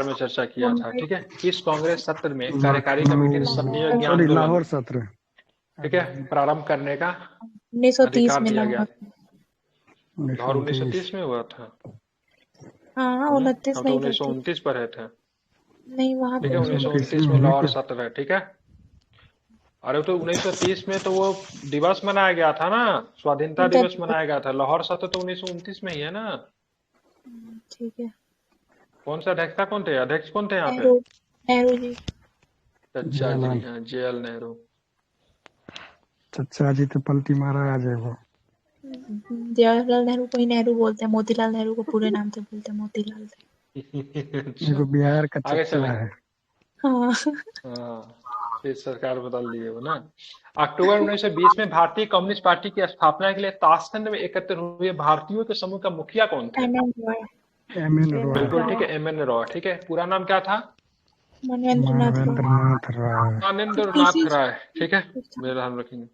में चर्चा किया था, ठीक है। किस कांग्रेस सत्र में कार्यकारी कमेटी ने सत्याग्रह सॉरी आंदोलन, लाहौर सत्र ठीक है, प्रारंभ करने का 1930 अधिकार में दिया गया? लाहौर 1929। 1930 में हुआ था। हाँ, हम 29 तो नहीं था, 1929 पर रहे थे, नहीं वहां ठीक पे है। 1929 1929 में में होने लाहौर के सत्र है, ठीक है। अरे तो 1930 में तो वो दिवस मनाया गया था ना, स्वाधीनता दिवस मनाया गया था। लाहौर सत्र तो 1929 में ही है ना। ठीक है। कौन सा अध्यक्षता कौन थे, अध्यक्ष कौन थे यहाँ पे? नेहरू, नेहरू जी। चचा जी, जवाहरलाल हाँ, JL नेहरू। चचा जी तो पलटी मारा आ जाए वो। जवाहरलाल नेहरू को ही नेहरू बोलते हैं, मोतीलाल नेहरू को पूरे नाम से बोलते हैं मोतीलाल। अच्छा, देखो बिहार का आगे चच्चा चलें। है। हाँ। हाँ, फिर सरकार बदल दी है वो ना। अक्टूबर 1920 में भारतीय कम्युनिस्ट पार्टी की स्थापना के लिए ताशकंद में एकत्र हुए भारतीयों के समूह का मुखिया कौन थे? M N Roy. M N. Roy. बिल्कुल ठीक है, MN रॉय, ठीक है। पूरा नाम क्या था? मनवेंद्र नाथ रॉय। मानवेंद्र नाथ राय। मानेंद्र नाथ पीसी, राय, ठीक है। मेरा ध्यान रखेंगे।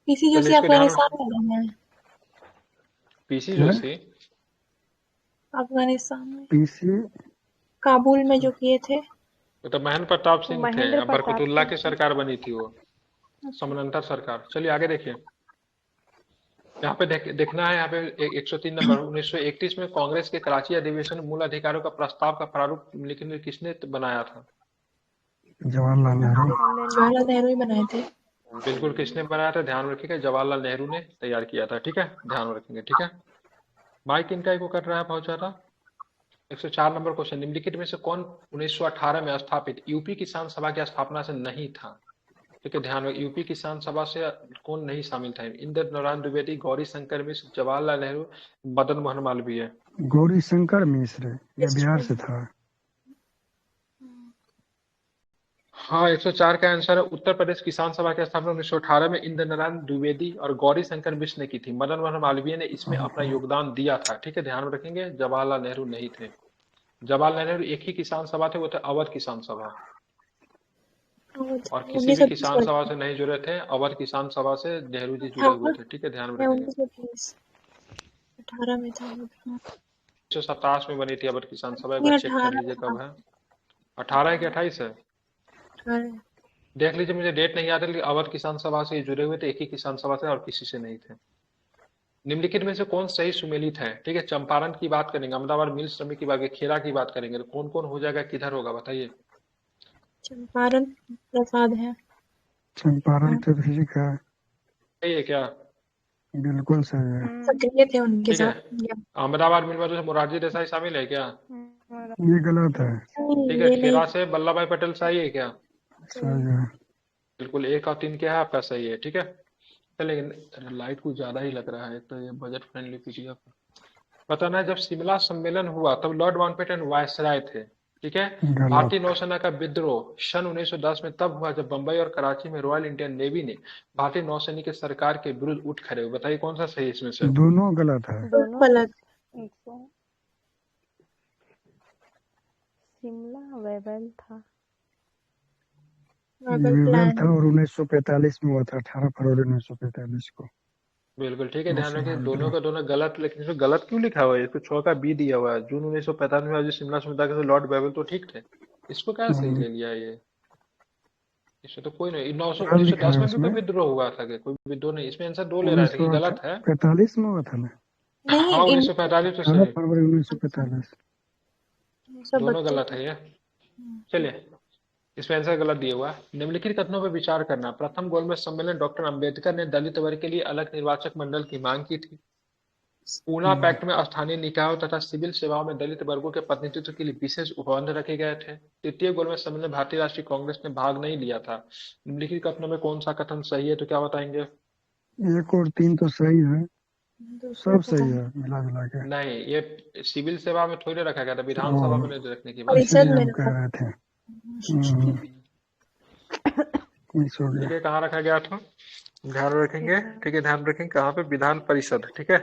पीसी चलिए जोशी इसको ध्यान, अफगानिस्तान में गए हैं। PC क्या जोशी, अफगानिस्तान में पीसी? काबुल में जो किए थे। वो तो महेंद्र प्रताप सिंह थे। महेंद्र अब प्रताप बरकतुल्ला की सिंह थे। सरकार बनी थी वो, समानांतर सरकार। चलिए आगे देखिए। यहाँ पे देखना है, यहाँ पे 103 नंबर। 1931 में कांग्रेस के कराची अधिवेशन में मूल अधिकारों का प्रस्ताव का प्रारूप निम्नलिखित किसने बनाया था? जवाहरलाल नेहरू। जवाहरलाल नेहरू ही बनाए थे। बिल्कुल, किसने बनाया था? ध्यान रखिएगा, जवाहरलाल नेहरू ने तैयार किया था, ठीक है। ध्यान रखेंगे, ठीक है। माइक इनका को कर रहा है बहुत ज्यादा। 104 नंबर क्वेश्चन, निम्नलिखित में से कौन 1918 में स्थापित यूपी किसान सभा की स्थापना से नहीं था? ठीक है, ध्यान रखिए, यूपी किसान सभा से कौन नहीं शामिल था? इंदिरा नारायण द्विवेदी, गौरी शंकर मिश्र, जवाहरलाल नेहरू, मदन मोहन मालवीय। गौरी शंकर मिश्र, ये बिहार से था। हाँ, 104 का आंसर है उत्तर प्रदेश किसान सभा की स्थापना 1918 में इंदिरा नारायण द्विवेदी और गौरी शंकर मिश्र ने की थी। मदन मोहन मालवीय ने इसमें अपना योगदान दिया था, ठीक है। ध्यान में रखेंगे, जवाहरलाल नेहरू नहीं थे। जवाहरलाल नेहरू एक ही किसान सभा थे, वो थे अवध किसान सभा। और किसी भी 1920 किसान सभा वाले। से नहीं जुड़े थे, अवध किसान सभा से नेहरू जी जुड़े हुए 18 थे, ठीक है। ध्यान में या रखेंगे। 1920, 18 में था वो। 1927 में बनी थी अवध किसान सभा, एक नहीं, बार चेक कर 18 लीजिए था। कब है। 18 कि 28 है? 18। देख लीजिए, मुझे डेट नहीं याद है, लेकिन अवध किसान सभा से जुड़े हुए थे, एक ही किसान सभा से और किसी से नहीं थे। निम्नलिखित में से कौन सही सुमेलित है? ठीक है, चंपारण की बात करेंगे, अहमदाबाद मिल श्रमिक की बात करेंगे, खेड़ा की बात करेंगे, तो कौन कौन हो जाएगा, किधर होगा बताइए। चंपारण प्रसाद है। चंपारण तो किसी का सही है क्या? बिल्कुल सही है। सक्रिय थे उनके ठीक है। साथ। अहमदाबाद मिल में मोरारजी देसाई शामिल है क्या? ये गलत है। ठीक है। ये नहीं। खेड़ा से वल्लभ भाई पटेल सही है क्या? सही है। बिल्कुल, 1 और 3 क्या है आपका सही है, ठीक है। लेकिन लाइट कुछ ज्यादा ही लग रहा है, तो ये बजट फ्रेंडली PDF बताना है। जब शिमला सम्मेलन हुआ तब लॉर्ड माउंटबेटन वायसराय थे, ठीक है। भारतीय गलत। नौसेना का विद्रोह सन 1910 में तब हुआ जब बंबई और कराची में रॉयल इंडियन नेवी ने भारतीय नौसैनिक की सरकार के विरुद्ध उठ खड़े हुए। बताइए कौन सा सही है इसमें से? दोनों गलत है। दोनों गलत। शिमला वेबल था। ये वेवेल था और 1945 में हुआ था, 18 फरवरी 1945 को। बिल्कुल ठीक है, ध्यान रखिए, नौसेना दोनों विद्रोह। का दोनों गलत, लेकिन इसमें गलत क्यों लिखा हुआ है? इसको 6 का B दिया हुआ है। जून 1945 में आज शिमला समझौता के लॉर्ड वेवेल तो ठीक थे, इसको क्या सही ले लिया ये? इससे तो कोई नहीं। 900 गलत लिखा 1910 है में भी कोई उसमें। विद्रोह हुआ था क्या? कोई विद्रोह नहीं, इसमें आंसर 2 ले रहा है, लेकिन गलत है। 1945 में हुआ था ना। नहीं, हाँ, 1945 तो 18 सही, फरवरी 1945। दोनों गलत है ये। चलिए, इसमें आंसर गलत दिया हुआ है। निम्नलिखित कथनों पर विचार करना। प्रथम गोलमेज सम्मेलन डॉक्टर अंबेडकर ने दलित वर्ग के लिए अलग निर्वाचक मंडल की मांग की थी। पूना पैक्ट में स्थानीय निकायों तथा सिविल सेवाओं में दलित वर्गों के प्रतिनिधित्व के लिए विशेष उपबंध रखे गए थे। तृतीय गोलमेज सम्मेलन में भारतीय राष्ट्रीय कांग्रेस ने भाग नहीं लिया था। निम्नलिखित कथनों में कौन सा कथन सही है, तो क्या बताएंगे? 1 और 3 तो सही है, सब सही है मिला जुला के। नहीं, ये सिविल सेवा में थोड़ी रखा गया था, विधानसभा में नहीं रखने की बात। परिषद इसलिए में हम रखा। कह रहे थे। मिस हो ठीक गया। है, कहाँ रखा गया था? ध्यान रखेंगे, ठीक है, ध्यान रखेंगे कहाँ पे? विधान परिषद, ठीक है।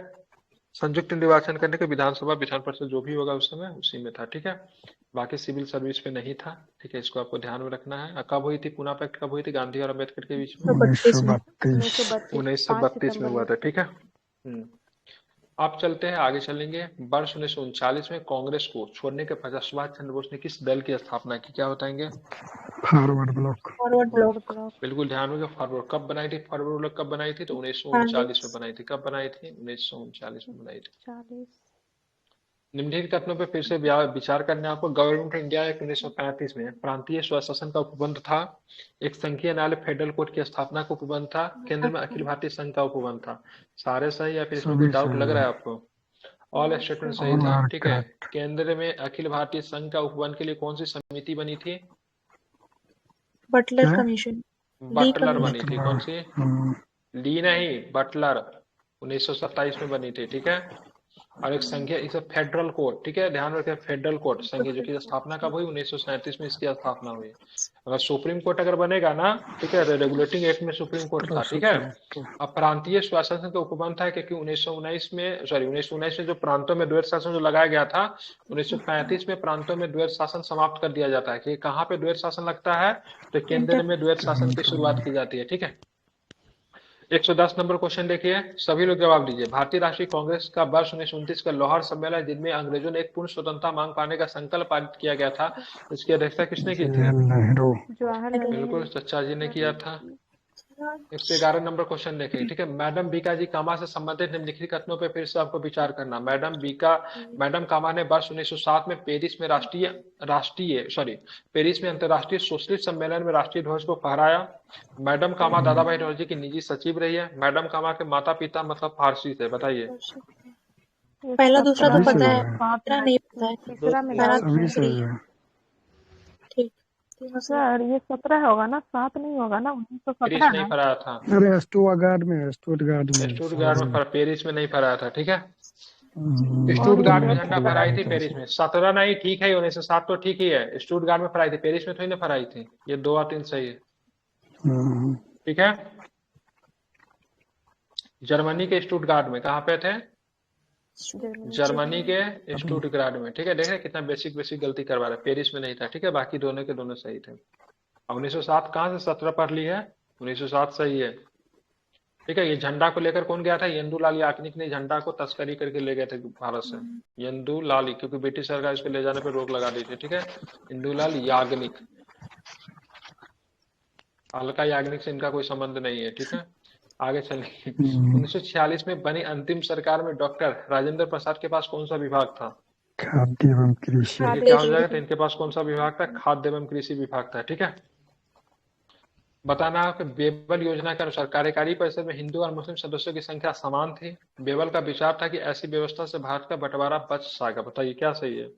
संयुक्त निर्वाचन करने के विधानसभा विधान परिषद जो भी होगा उस समय उसी में था, ठीक है। बाकी सिविल सर्विस पे नहीं था, ठीक है। इसको आपको ध्यान में रखना है। कब हुई थी पूना पैक्ट, कब हुई थी गांधी और अम्बेडकर के बीच में? 1932 में। 1932। 1932 में हुआ था, ठीक है। आप चलते हैं आगे चलेंगे। वर्ष 1939 में कांग्रेस को छोड़ने के पश्चात सुभाष चंद्र बोस ने किस दल की स्थापना की, क्या बताएंगे? Forward block. Forward forward block. Block. बिल्कुल ध्यान होगा। फॉरवर्ड कब बनाई थी? फॉरवर्ड ब्लॉक कब बनाई थी? तो 1939 में बनाई थी। कब बनाई थी? 1939 में बनाई थी। 40। निम्नलिखित कथनों पर फिर से विचार करने आपको। गवर्नमेंट ऑफ इंडिया एक्ट 1935 में प्रांतीय स्वशासन का उपबंध था। एक संघीय न्यायालय फेडरल कोर्ट की स्थापना का उपबंध था। केंद्र में अखिल भारतीय संघ का उपबंध था। सारे सही या फिर इसमें कोई सभी डाउट सही लग रहा है। है आपको? ऑल स्टेटमेंट सही ऑल थे। आर ठीक है। करेक्ट। केंद्र में अखिल भारतीय संघ का उपबंध के लिए कौन सी समिति बनी थी? बटलर क्या? कमीशन। ली बटलर बनी कमीशन। थी। कौन सी? हम्म, ली नहीं, बटलर। 1927 में बनी थी। ठीक है। और एक संघीय, इसे फेडरल कोर्ट, ठीक है, ध्यान रखें, फेडरल कोर्ट संघीय, जो की स्थापना कब हुई? 1937 में इसकी स्थापना हुई। अगर सुप्रीम कोर्ट अगर बनेगा ना, ठीक है, रेगुलेटिंग एक्ट में सुप्रीम कोर्ट था। ठीक है। अब प्रांतीय स्वशासन का उपबंध था क्योंकि 1919 में, सॉरी 1919 में जो प्रांतों में द्वैत शासन जो लगाया गया था, 1935 में प्रांतों में द्वैत शासन समाप्त कर दिया जाता है। कि कहाँ पे द्वैत शासन लगता है? तो केंद्र में द्वैत शासन की शुरुआत की जाती है। ठीक है। 110 नंबर क्वेश्चन देखिए, सभी लोग जवाब दीजिए। भारतीय राष्ट्रीय कांग्रेस का वर्ष 1929 का लाहौर सम्मेलन, जिनमें अंग्रेजों ने एक पूर्ण स्वतंत्रता मांग पाने का संकल्प पारित किया गया था, इसकी अध्यक्षता किसने की थी? जवाहरलाल नेहरू। जवाहरलाल बिल्कुल नेहरू। चचा जी ने किया था। 111 नंबर क्वेश्चन देखें। ठीक है। मैडम बीका जी कामा से संबंधित निम्नलिखित कथनों पर फिर से आपको विचार करना। मैडम कामा ने वर्ष 1907 में पेरिस में पेरिस में अंतर्राष्ट्रीय सोशलिस्ट सम्मेलन में राष्ट्रीय ध्वज को फहराया। मैडम कामा दादा भाई नौरोजी की निजी सचिव रही है। मैडम कामा के माता पिता मतलब फारसी थे, बताइए। ये पहला दूसरा तो 17 पता सही है, है। सात तीसरा में, नहीं पता है। तीसरा में पहला डाउट सभी है। सही है। ठीक, तीनों सही। सर ये 17 होगा ना, 7 नहीं होगा ना, पेरिस 1917 नहीं है। फहराया था। अरे स्टुटगार्ट में, स्टुटगार्ट में स्टुटगार्ट सॉरी। में, पेरिस में नहीं फहराया था। ठीक है। और ये स्टुटगार्ट में झंडा पोर्टुगल फहराई थी। पेरिस में 17 नहीं, ठीक है, 1907 तो ठीक ही है। स्टुटगार्ट में फहराई थी, पेरिस में थोड़ी ना फहराई थी। ये 2 और 3 सही है। ठीक है। जर्मनी के स्टुटगार्ट में, कहाँ पे थे? जर्मनी के स्टुटगार्ट में। ठीक है। देख रहे हैं कितना बेसिक बेसिक गलती करवा रहे हैं। पेरिस में नहीं था। ठीक है। बाकी दोनों के दोनों सही थे। 1907 कहाँ से 17 पढ़ ली है? 1907 सही है। ठीक है। ये झंडा को लेकर कौन गया था? येंदुलाल याग्निक ने झंडा को तस्करी करके ले गए थे भारत से। येंदुलाल, क्योंकि ब्रिटिश सरकार इसको ले जाने पर रोक लगा दी थी। ठीक है। येंदुलाल याग्निक, अलका याग्निक से इनका कोई संबंध नहीं है। ठीक है। आगे चलिए। 1946 में बनी अंतिम सरकार में डॉक्टर राजेंद्र प्रसाद के पास कौन सा विभाग था? खाद्य एवं कृषि। ये क्या हो जाएगा? तो इनके पास कौन सा विभाग था? खाद्य एवं कृषि विभाग था। ठीक है। बताना है कि बेबल योजना के अनुसार कार्यकारी परिषद में हिंदू और मुस्लिम सदस्यों की संख्या समान थी। बेबल का विचार था कि ऐसी व्यवस्था से भारत का बंटवारा बच जाएगा। बताइए क्या सही है?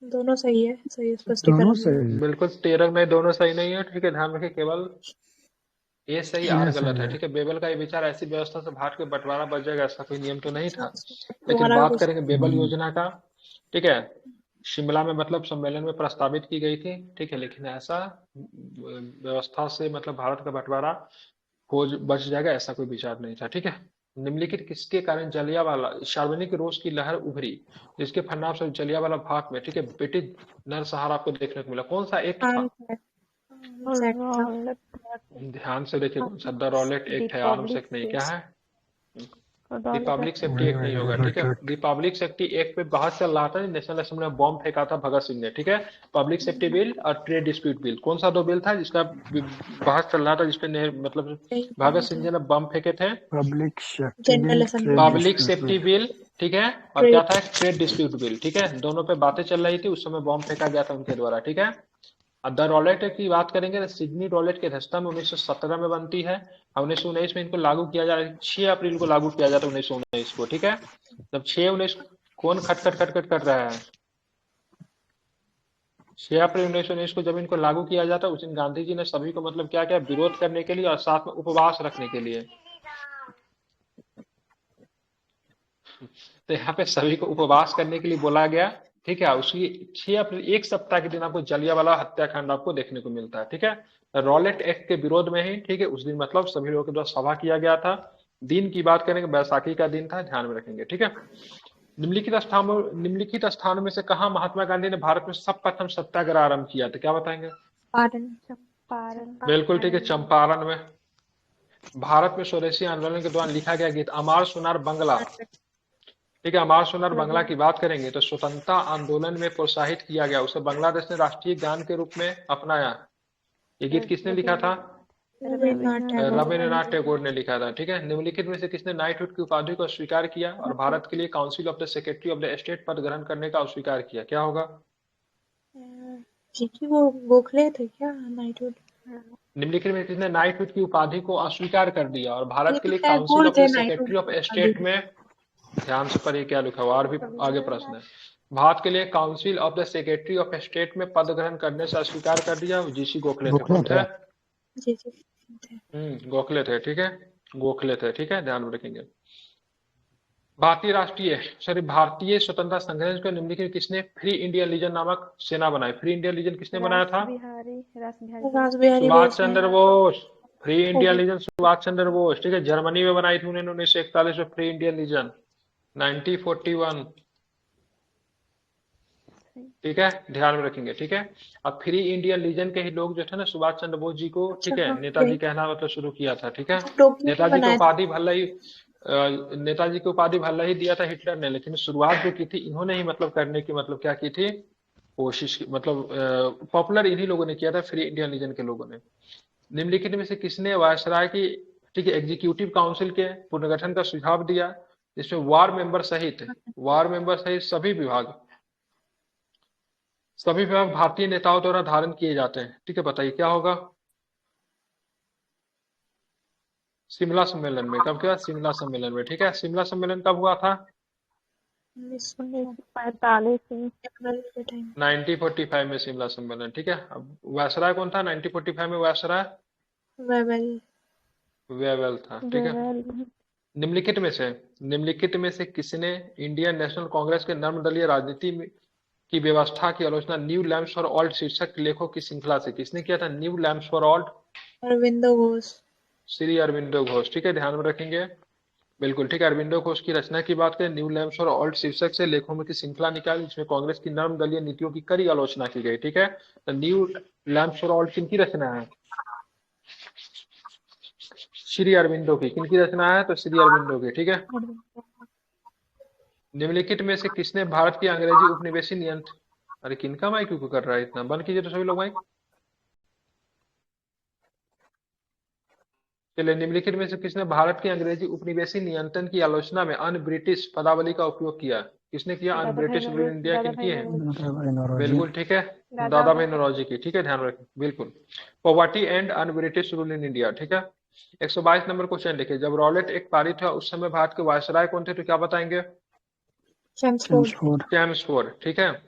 दोनों सही है, सही दोनों स्पष्टीकरण सही है। बिल्कुल 13 में दोनों सही नहीं है। ठीक है। ध्यान रखिए, केवल ए सही, आर ये गलत सही है। है। ठीक है। बेबल का ये विचार ऐसी व्यवस्था से भारत के बंटवारा बच जाएगा, ऐसा कोई नियम तो नहीं था। लेकिन दोबारा बात कुछ करेंगे बेबल योजना का। ठीक है। शिमला में मतलब सम्मेलन में प्रस्तावित की गई थी। ठीक है। लेकिन ऐसा व्यवस्था से मतलब भारत का बंटवारा हो बच जाएगा, ऐसा कोई विचार नहीं था। ठीक है। निम्नलिखित किसके कारण जलियांवाला सार्वजनिक रोष की लहर उभरी, जिसके परिणाम से जलियांवाला बाग में, ठीक है, ब्रिटिश नरसंहार आपको देखने को मिला? कौन सा एक्ट था? ध्यान से देखिए, कौन सा? द रॉलेट एक्ट है, आर्म्स एक्ट नहीं। क्या है? रिपब्लिक सेफ्टी एक्ट नहीं होगा। ठीक है। रिपब्लिक सेफ्टी एक्ट पे बहस चल रहा था। नेशनल असेंबली में बॉम्ब फेंका था भगत सिंह ने। ठीक है। पब्लिक सेफ्टी बिल और ट्रेड डिस्प्यूट बिल, कौन सा 2 बिल था जिसका बहस चल रहा था, जिसपे मतलब भगत सिंह जी ने बम फेंके थे? Public safety general bill, assembly. Trade public dispute safety bill. Bill, ठीक है, और क्या था? Trade dispute bill. ठीक है। दोनों पे बातें चल रही थी, उस समय बॉम्ब फेंका गया था उनके द्वारा। ठीक है। अब द रॉलेट एक्ट की बात करेंगे तो सिडनी रॉलेट की अध्यक्षता में 1917 में बनती है। 1919 में इनको लागू किया जा रहा है, 6 अप्रैल को लागू किया जाता है 1919 को। ठीक है। जब 6/19 कौन खटखट खटखट कर रहा है? 6 अप्रैल 1919 को जब इनको लागू किया जाता है, उस दिन गांधी जी ने सभी को मतलब क्या क्या विरोध करने के लिए और साथ में उपवास रखने के लिए, तो यहाँ पे सभी को उपवास करने के लिए बोला गया। ठीक है। उसकी 6 अप्रैल, एक सप्ताह के दिन आपको जलियांवाला हत्याकांड आपको देखने को मिलता है। ठीक है। रॉलेट एक्ट के विरोध में ही, ठीक है, उस दिन मतलब सभी लोगों के द्वारा सभा किया गया था। दिन की बात करेंगे, बैसाखी का दिन था, ध्यान में रखेंगे। ठीक है। निम्नलिखित स्थानों में से कहा महात्मा गांधी ने भारत में सर्वप्रथम सत्याग्रह आरंभ किया था? क्या बताएंगे? चंपारण। चंपारण। बिल्कुल ठीक है, चंपारण में। भारत में स्वदेशी आंदोलन के दौरान लिखा गया गीत अमार सुनार बंगला। ठीक है, अमार सुनार बंगला की बात करेंगे तो स्वतंत्रता आंदोलन में प्रोत्साहित किया गया, उसे बांग्लादेश ने राष्ट्रीय गान के रूप में अपनाया। ये गीत किसने लिखा था? रविन्द्रनाथ टैगोर। रविन्द्रनाथ टैगोर ने लिखा था। ठीक है, निम्नलिखित में से किसने नाइटहुड की उपाधि को स्वीकार किया और भारत के लिए council of the secretary of the state पद ग्रहण करने का अस्वीकार किया? क्या होगा? जी वो गोखले थे क्या नाइटहुड? निम्नलिखित में किसने नाइटहुड की उपाधि को अस्वीकार कर दिया और भारत ये के तो लिए काउंसिल टैगोर ऑफ थे the knighthood secretary of state में, ध्यान से पढ़िए क्या लिखा हुआ और भी आगे प्रश्न है। भारत के लिए council of the secretary of state में पद ग्रहण करने से अस्वीकार कर दिया, जीसी गोखले थे। गोखले कौन थे? जी थे। गोखले थे। ठीक है, गोखले थे। ठीक है, ध्यान में रखेंगे। भारतीय स्वतंत्रता संग्राम को निम्नलिखित किसने फ्री इंडिया लीजन नामक सेना बनाई? फ्री इंडिया लीजन किसने बनाया था? रास बिहारी सुभाष बोस चंद्र ने। Bose. Free India okay. Legion Subhash Chandra Bose. ठीक है, जर्मनी में बनाई थी उन्होंने 1941 में फ्री इंडिया लीजन 1941। ठीक है, ध्यान में रखेंगे। ठीक है, अब फ्री इंडियन लीजन के ही लोग जो थे ना सुभाष चंद्र बोस जी को, ठीक है, हाँ, नेताजी कहना मतलब शुरू किया था। ठीक है, टोक्यो में नेताजी को बनाया था। उपाधि भले ही नेताजी को उपाधि भले ही दिया था हिटलर ने, लेकिन शुरुआत जो की थी इन्होंने ही मतलब करने की मतलब क्या की थी, कोशिश की। मतलब पॉपुलर इन्हीं लोगों ने किया था, फ्री इंडियन लीजन के लोगों ने। निम्नलिखित में से किसने वायसराय की, ठीक है, एग्जीक्यूटिव काउंसिल के पुनर्गठन का सुझाव दिया, जिसमें वार मेंबर सहित सभी विभाग भारतीय नेताओं द्वारा धारण किए जाते हैं? ठीक है, बताइए क्या होगा? शिमला सम्मेलन में। कब क्या? शिमला सम्मेलन में। ठीक है, शिमला सम्मेलन कब हुआ था? 1945 में। 1945 में शिमला सम्मेलन। ठीक है, अब वायसराय कौन था 1945 में? Viceroy Wavell. वेवेल था। ठीक है, वेवेल। निम्नलिखित में से किसने इंडियन नेशनल कांग्रेस के नर्मदलीय राजनीति की व्यवस्था की आलोचना न्यू लैम्प्स फॉर ऑल्ट शीर्षक लेखों की श्रृंखला से किसने किया था? New lamps for alt, Aurobindo Ghosh. Shri Aurobindo Ghosh. ठीक है, ध्यान में रखेंगे। बिल्कुल ठीक है, अरविंदो घोष की रचना की बात करें, न्यू लैम्प्स फॉर ऑल्ट शीर्षक से लेखों में की श्रृंखला निकाली, जिसमें कांग्रेस की नर्म दलीय नीतियों की कड़ी आलोचना की गई। ठीक है, तो न्यू लैम्प्स फॉर ऑल्ट किनकी रचना है? श्री अरविंदो की। किनकी रचना है? तो श्री अरविंदो की। ठीक है, निम्नलिखित में से किसने भारत की अंग्रेजी उपनिवेशी नियंत्रण, अरे किनका माइक क्यों कर रहा है इतना? बंद कीजिए तो सभी लोग माइक। चलिए, निम्नलिखित में से किसने भारत की अंग्रेजी उपनिवेशी नियंत्रण की आलोचना में अन ब्रिटिश पदावली का उपयोग किया? किसने किया? अन ब्रिटिश रूल इंडिया किनकी है? बिल्कुल ठीक है, दादा भाई नौरोजी की। ठीक है, ध्यान रखें। बिल्कुल, poverty and un British rule in India. ठीक है, 122 नंबर क्वेश्चन देखिए, जब रॉलेट एक्ट पारित हुआ उस समय भारत के वायसराय कौन थे? तो क्या बताएंगे? चैम्सफोर्ड। ठीक है,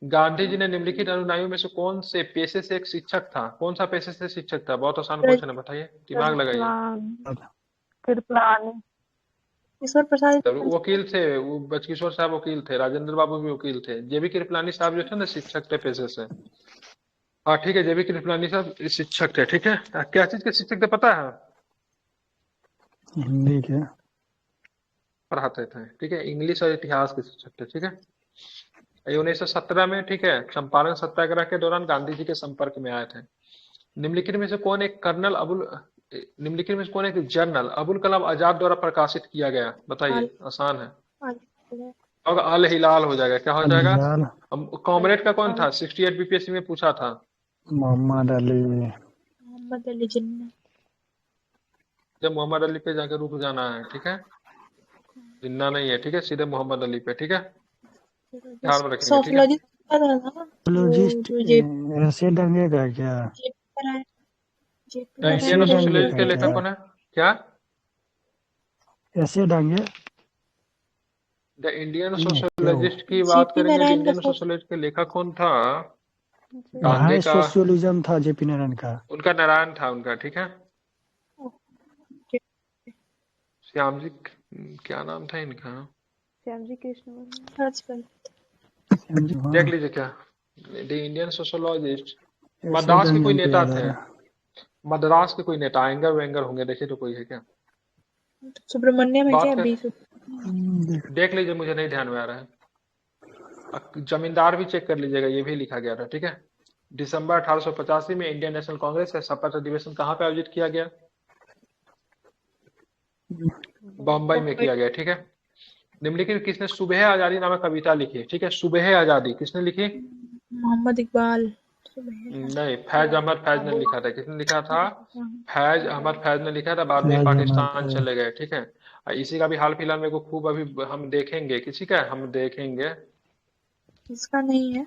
गांधी जी ने निम्नलिखित अनुयायियों में से कौन से पेशे से एक शिक्षक था? कौन सा पेशे से शिक्षक था? बहुत आसान क्वेश्चन है, बताइए, दिमाग लगाइए। कृपलानी। ईश्वर प्रसाद। वकील थे, वो बचकिशोर साहब वकील थे, राजेंद्र बाबू भी वकील थे, जेबी कृपलानी साहब जो थे ना शिक्षक थे पेशे से। हाँ ठीक है, जेबी कृपलानी साहब शिक्षक थे। ठीक है, क्या चीज के शिक्षक थे पता है? हिंदी के पढ़ाते थे। ठीक है, इंग्लिश और इतिहास के शिक्षक थे। ठीक है, 1917 में, ठीक है, चंपारण सत्याग्रह के दौरान गांधी जी के संपर्क में आए थे। निम्नलिखित में से कौन एक जर्नल अबुल कलाम आजाद द्वारा प्रकाशित किया गया? बताइए, आसान है। और अल हिलाल हो जाएगा। क्या हो जाएगा? कॉमरेड का कौन था? 68 बीपीएससी में पूछा था। मोहम्मद अली। जिन्ना। जब मोहम्मद अली पे जाकर रुक जाना है। ठीक है, जिन्ना नहीं है। ठीक है, सीधे मोहम्मद अली पे। ठीक है, ध्यान में रखेंगे। ठीक है, सोशोलॉजिस्ट ऐसे दंगे का क्या? इंडियन सोशलिस्ट के लेखक कौन है? क्या? ऐसे दंगे द इंडियन सोशलिस्ट की बात करेंगे, इंडियन सोशलिस्ट के लेखक कौन था? डांगे का सोशलिज्म था जेपी नारायण का। उनका नारायण था उनका। ठीक है, श्याम जी, क्या नाम था इनका? श्याम जी कृष्ण। देख लीजिए क्या, द इंडियन सोशोलॉजिस्ट। मद्रास के कोई नेता थे, मद्रास के कोई नेता, एंगर वेंगर होंगे, देखिए तो कोई है क्या? सुब्रमण्यम है क्या? देख लीजिए, मुझे नहीं ध्यान में आ रहा है। जमींदार भी चेक कर लीजिएगा, ये भी लिखा गया था। ठीक है, दिसंबर 1885 में इंडियन नेशनल कांग्रेस का शपथ अधिवेशन कहाँ पे आयोजित किया गया? बम्बई में किया गया, ठीक है। निम्नलिखित किसने सुबह आजादी नामक कविता लिखी, ठीक है। सुबह आजादी किसने लिखी? मोहम्मद इकबाल। सुबह नहीं, फैज अहमद फैज ने लिखा था। किसने लिखा था? फैज अहमद फैज ने लिखा था, बाद में फैज अहमद पाकिस्तान फैज। चले गए, ठीक है। और इसी का भी हाल फिलहाल में को खूब अभी हम देखेंगे, किसी का हम देखेंगे, इसका नहीं है।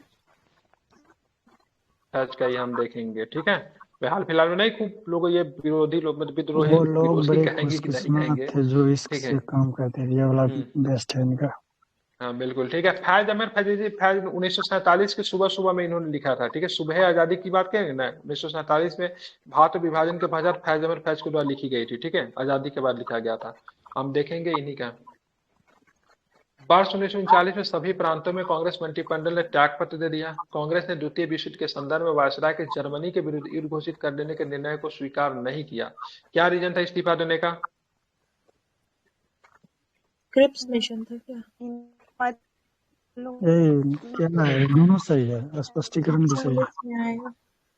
फैज का ही हम देखेंगे, ठीक है। वे हाल फिलहाल में नहीं, खूब लोग ये विरोधी लोग, मतलब विद्रोही वो लोग विरोधी बड़े कहेंगे कि नहीं खुशकिस्मत कहेंगे, थे जो इश्क ठीक है। से काम करते थे, ये वाला हम्म। बेस्ट है इनका। हाँ बिल्कुल, ठीक है। फैज अहमद फैजी, फैज 1947 के सुबह सुबह में इन्होंने लिखा था, ठीक है। सुबह आजादी की बात करेंगे ना, 1947 में भारत विभाजन के पश्चात फैज अहमद फैज के द्वारा लिखी गई थी, ठीक है। आजादी के बाद लिखा गया था, हम देखेंगे इन्हीं का। वर्ष 1939 में सभी प्रांतों में कांग्रेस मंत्रिमंडल ने त्याग पत्र दे दिया। कांग्रेस ने द्वितीय विश्व युद्ध के संदर्भ में वायसराय के जर्मनी के विरुद्ध युद्ध घोषित कर देने के निर्णय को स्वीकार नहीं किया। क्या रीजन था इस्तीफा देने का? क्रिप्स मिशन था क्या? ये क्या है, दोनों सही है, स्पष्टीकरण भी सही है। इसमें आएगा।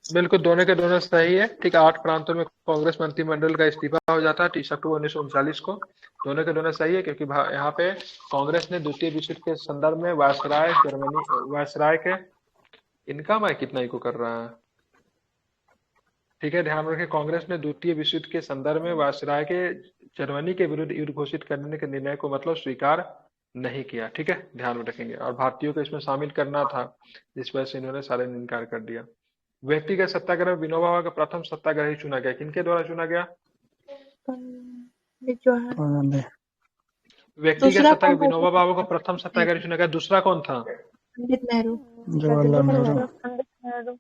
बिल्कुल, दोनों के दोनों सही है, ठीक है। 8 प्रांतों में कांग्रेस मंत्रिमंडल का इस्तीफा हो जाता है 30 अक्टूबर 1939 को। दोनों के दोनों सही है, क्योंकि यहाँ पे कांग्रेस ने द्वितीय विश्व युद्ध के संदर्भ में वायसराय जर्मनी, वायसराय के, इनका मैं कितना इको कर रहा है, ठीक है। ध्यान रखें, कांग्रेस ने द्वितीय विश्व युद्ध के संदर्भ में वायसराय के जर्मनी के विरुद्ध युद्ध घोषित करने के निर्णय को मतलब स्वीकार नहीं किया, ठीक है। ध्यान में रखेंगे, और भारतीयों को इसमें शामिल करना था, जिस वजह से इन्होंने सारे इनकार कर दिया। व्यक्तिगत सत्याग्रह में विनोबा भावे का प्रथम सत्याग्रही चुना गया, किनके द्वारा चुना गया? पंडित जवाहर। पता नहीं। व्यक्तिगत दूसरा कौन सत्याग्रह, था? विनोबा भावे का प्रथम सत्याग्रही चुना गया। दूसरा कौन था? पंडित नेहरू। जवाहरलाल नेहरू। पंडित नेहरू,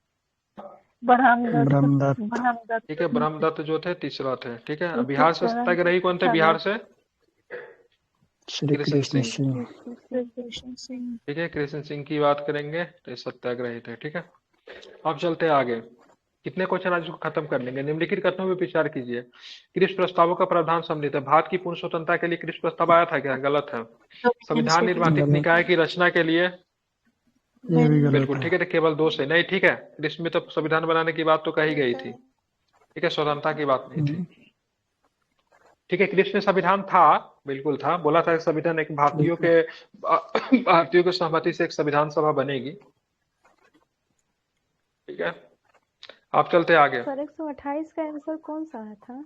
ब्रह्मदत्त ब्रह्मदत्त। ब्रह्मदत्त ठीक है, ब्रह्मदत्त जो थे तीसरा थे, ठीक है। बिहार से तीसरा सत्याग्रही कौन थे बिहार से? श्री कृष्ण कृष्ण सिंह, सिंह। कृष्ण सिंह। ठीक है। कृष्ण सिंह की बात करेंगे तो ये सत्याग्रही थे, ठीक है। अब चलते हैं आगे, कितने क्वेश्चन आज इसको खत्म कर लेंगे। निम्नलिखित कथनों पर विचार कीजिए। क्रिप्स प्रस्तावों का प्रावधान सम्मिलित है। भारत की पूर्ण स्वतंत्रता के लिए क्रिप्स प्रस्ताव आया था क्या? गलत है। संविधान निर्मातिक गलत। निकाय की रचना के लिए, ये भी गलत बिल्कुल है। ठीक है। तो केवल 2 से नहीं, ठीक है। क्रिप्स में तो संविधान बनाने की बात तो कही गई थी, ठीक है, स्वतंत्रता की बात नहीं थी, ठीक है। क्रिप्स में संविधान था, बिल्कुल था, बोला था कि संविधान एक भारतीयों ठीक है। के भारतीयों की सहमति से एक संविधान सभा बनेगी, ठीक है। आप चलते आगे। सर 128 का आंसर कौन सा था?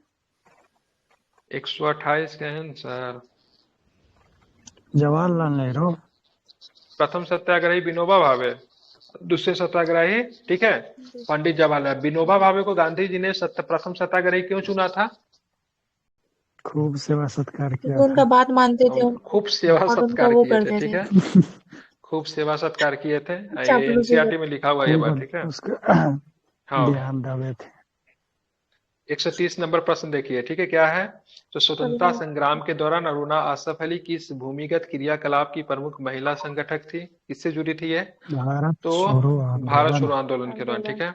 128 का आंसर जवाहरलाल नेहरू। प्रथम सत्याग्रही विनोबा भावे, दूसरे सत्याग्रही, ठीक है, पंडित जवाहरलाल। विनोबा भावे को गांधी जी ने प्रथम सत्याग्रही क्यों चुना था? खूब सेवा सत्कार किया क्योंकि उनका था। बात मानते थे खूब सेवा और उनका सत्कार वो किए थे, करते ठीक थे। है। खूब सेवा सत्कार किए थे, ये चापलूसी एनसीईआरटी में लिखा हुआ है ये बात, खूब ठीक है। उसका हाँ, ध्यान दबे थे। 130 नंबर प्रश्न देखिए, ठीक है, क्या है? तो स्वतंत्रता करते संग्राम के दौरान अरुणा आसफ अली किस भूमिगत क्रियाकलाप की प्रमुख महिला संगठक थी? किससे जुड़ी थी ये? भारत तो छोड़ो भारत आंदोलन। छोड़ो आंदोलन के दौरान, ठीक है।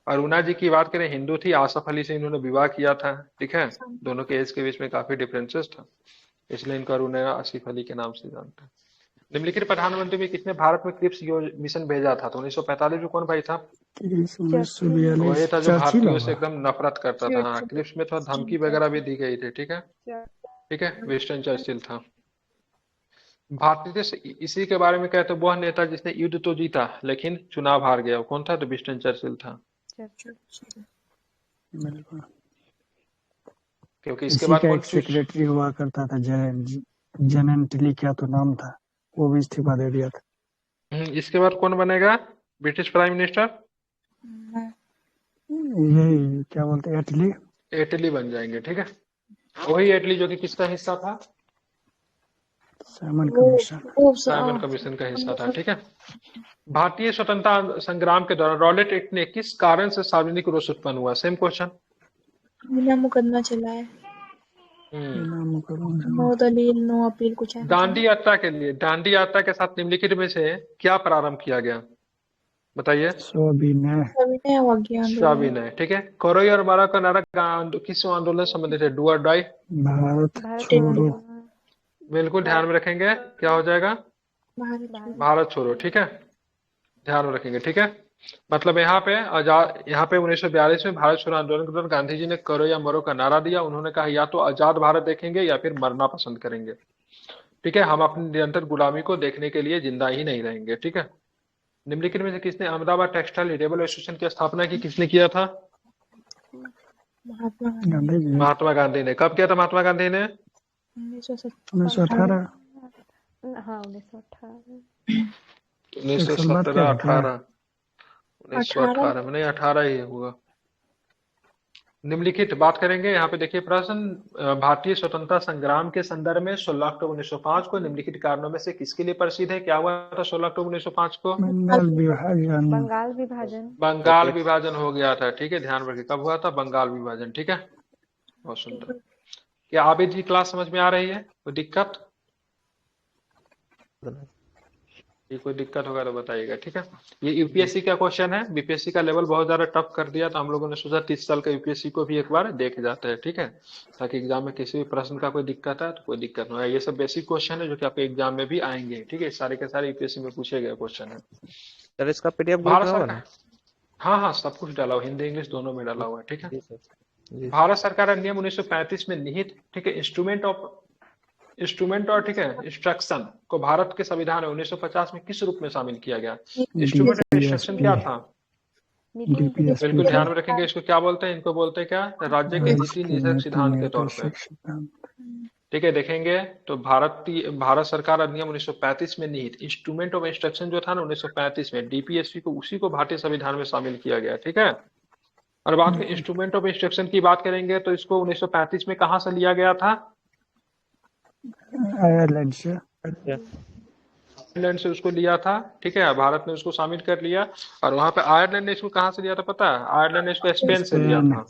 अरुणा जी की बात करें, हिंदू थी, आसफ अली से इन्होंने विवाह किया था, ठीक है। दोनों के एज के बीच में काफी डिफरेंसेस था, इसलिए इनको अरुणा आसिफ अली के नाम से जानते हैं। निम्नलिखित प्रधानमंत्री में किसने भारत में क्रिप्स मिशन भेजा था? तो 1945 में कौन भाई था? 1942। वही था जो चर्चिल भारतीयों से होगा। एकदम नफरत करता था। हाँ, क्रिप्स में थोड़ा धमकी वगैरह भी दी गई थी, ठीक है, ठीक है। विंस्टन चर्चिल था। भारतीय से इसी के बारे में कहते, वह नेता जिसने युद्ध तो जीता लेकिन चुनाव हार गया, वो कौन था? तो विंस्टन चर्चिल था, बिल्कुल। क्योंकि इसके इसी बाद का कौन एक सेक्रेटरी हुआ करता था, जेनेंटली, क्या तो नाम था, वो भी इस्तीफा दे दिया था। इसके बाद कौन बनेगा ब्रिटिश प्राइम मिनिस्टर? यही क्या बोलते हैं, इटली। इटली बन जाएंगे, ठीक है। वही इटली जो कि किसका हिस्सा था? Simon commission. साइमन कमीशन का हिस्सा था, ठीक है। भारतीय स्वतंत्रता संग्राम के दौरान रॉलेट एक्ट ने किस कारण से सार्वजनिक रोष उत्पन्न हुआ? Same question. बिना मुकदमा चलाए। नो दलील नो अपील कुछ है। दांडी यात्रा के लिए, दांडी यात्रा के साथ निम्नलिखित में से क्या प्रारंभ किया गया? बताइए। सविनय, ठीक है। करो और मारा का नारा किस आंदोलन से संबंधित है? डू और डाई। भारत छोड़ो। बिल्कुल ध्यान में रखेंगे, क्या हो जाएगा? भारत छोड़ो, ठीक है, ध्यान में रखेंगे, ठीक है। मतलब यहाँ पे 1942 में भारत छोड़ो आंदोलन के दौरान गांधी जी ने करो या मरो का नारा दिया। उन्होंने कहा या तो आजाद भारत देखेंगे या फिर मरना पसंद करेंगे। ठीक है, हम अपनी निरंतर गुलामी को देखने के लिए जिंदा ही नहीं रहेंगे। ठीक है, निम्नलिखित में से किसने अहमदाबाद टेक्सटाइल लेबर एसोसिएशन की स्थापना की? किसने किया था? महात्मा गांधी। गांधी जी महात्मा गांधी ने। कब किया था महात्मा गांधी ने? 1918 हाँ 1918। 1917, 18, 18 1918 में नहीं, 18 ही होगा। निम्नलिखित बात करेंगे यहाँ पे। देखिए प्रश्न, भारतीय स्वतंत्रता संग्राम के संदर्भ में 16 अक्टूबर 1905 को निम्नलिखित कारणों में से किसके लिए प्रसिद्ध है? क्या हुआ था 16 अक्टूबर 1905 को? बंगाल विभाजन। बंगाल विभाजन। बंगाल विभाजन हो गया था। ठीक है, ध्यान रखिए कब हुआ था? बंगाल विभाजन। ठीक है, बहुत सुंदर। क्या आबिद जी क्लास समझ में आ रही है? कोई दिक्कत? ये कोई दिक्कत होगा तो बताइएगा। ठीक है, ये यूपीएससी का क्वेश्चन है। बीपीएससी का लेवल बहुत ज्यादा टफ कर दिया, तो हम लोगों ने सोचा 30 साल का यूपीएससी को भी एक बार देख जाते हैं। ठीक है, ताकि एग्जाम में किसी भी प्रश्न का कोई दिक्कत है तो कोई दिक्कत नहीं है। ये सब बेसिक क्वेश्चन है जो कि आपके एग्जाम में भी आएंगे। ठीक है, सारे के सारे यूपीएससी में पूछे गए क्वेश्चन है। सर इसका पीडीएफ ग्रुप भारत में होगा सरकार, ना? हाँ हाँ सब कुछ डाला हुआ, हिंदी इंग्लिश दोनों में डाला हुआ है। ठीक है, जी सर। जी भारत सरकार अधिनियम 1935 में निहित, ठीक है, इंस्ट्रूमेंट और, ठीक है, इंस्ट्रक्शन को भारत के संविधान में 1950 में किस रूप में शामिल किया गया? इंस्ट्रूमेंट और इंस्ट्रक्शन क्या था? डीपीएसपी बिल्कुल ध्यान में रखेंगे। इसको क्या बोलते हैं? इनको बोलते हैं क्या? राज्य के नीति निर्देशक सिद्धांत के तौर पे। ठीक है, देखेंगे तो भारत सरकार अधिनियम 1935 में निहित इंस्ट्रूमेंट ऑफ इंस्ट्रक्शन जो था ना 1935 में, डीपीएसपी को, उसी को भारतीय संविधान में शामिल किया गया। ठीक है, और बात करें इंस्ट्रूमेंट ऑफ इंस्ट्रक्शन की बात करेंगे तो इसको 1935 में कहां से लिया गया था? आयरलैंड से। आयरलैंड से उसको लिया था। ठीक है, भारत ने उसको शामिल कर लिया। और वहां पे आयरलैंड ने इसको कहां से लिया था पता है? आयरलैंड ने इसको स्पेन से लिया था।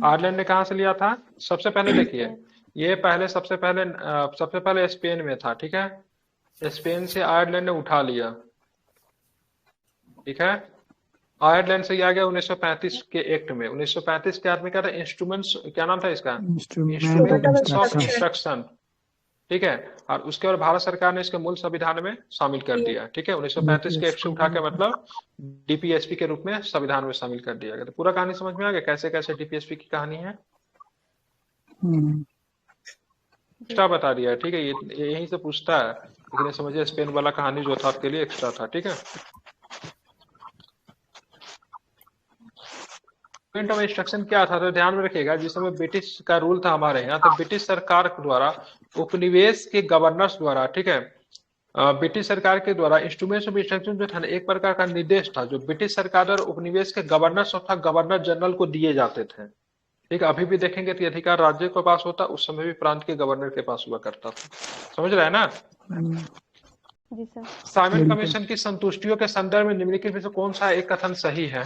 आयरलैंड ने कहां से लिया था? सबसे पहले देखिए, ये सबसे पहले स्पेन में था। ठीक है, स्पेन से आयरलैंड ने उठा लिया। ठीक है, आयरलैंड से आ गया 1935 के एक्ट में। 1935 के एक्ट में क्या था? इंस्ट्रूमेंट्स, क्या नाम था इसका? Instruments of instruction. ठीक है, और उसके बाद भारत सरकार ने इसके मूल संविधान में शामिल कर दिया। ठीक है, 1935 के एक्ट से उठा के मतलब डीपीएसपी के रूप में संविधान में शामिल कर दिया गया। तो पूरा कहानी समझ में आ गया कैसे कैसे डीपीएसपी की कहानी है? एक्स्ट्रा बता दिया। ठीक है, ये यहीं से पूछता है, लेकिन समझिए स्पेन वाला कहानी जो था आपके लिए एक्स्ट्रा था। ठीक है, इंस्ट्रूमेंट ऑफ इंस्ट्रक्शन क्या था? तो ध्यान में रखिएगा, जिस समय ब्रिटिश का रूल था हमारे यहाँ, तो ब्रिटिश सरकार द्वारा उपनिवेश के गवर्नर्स द्वारा, ठीक है, ब्रिटिश सरकार के द्वारा इंस्ट्रूमेंट्स ऑफ इंस्ट्रक्शन जो था ना, एक प्रकार का निर्देश था जो ब्रिटिश सरकार द्वारा उपनिवेश के गवर्नर्स तथा गवर्नर जनरल को दिए जाते थे। ठीक है, अभी भी देखेंगे तो अधिकार राज्य के पास होता, उस समय भी प्रांत के गवर्नर के पास हुआ करता था। समझ रहे हैं ना? जी सर। साइमन कमीशन की संतुष्टियों के संदर्भ में निम्नलिखित में से कौन सा एक कथन सही है?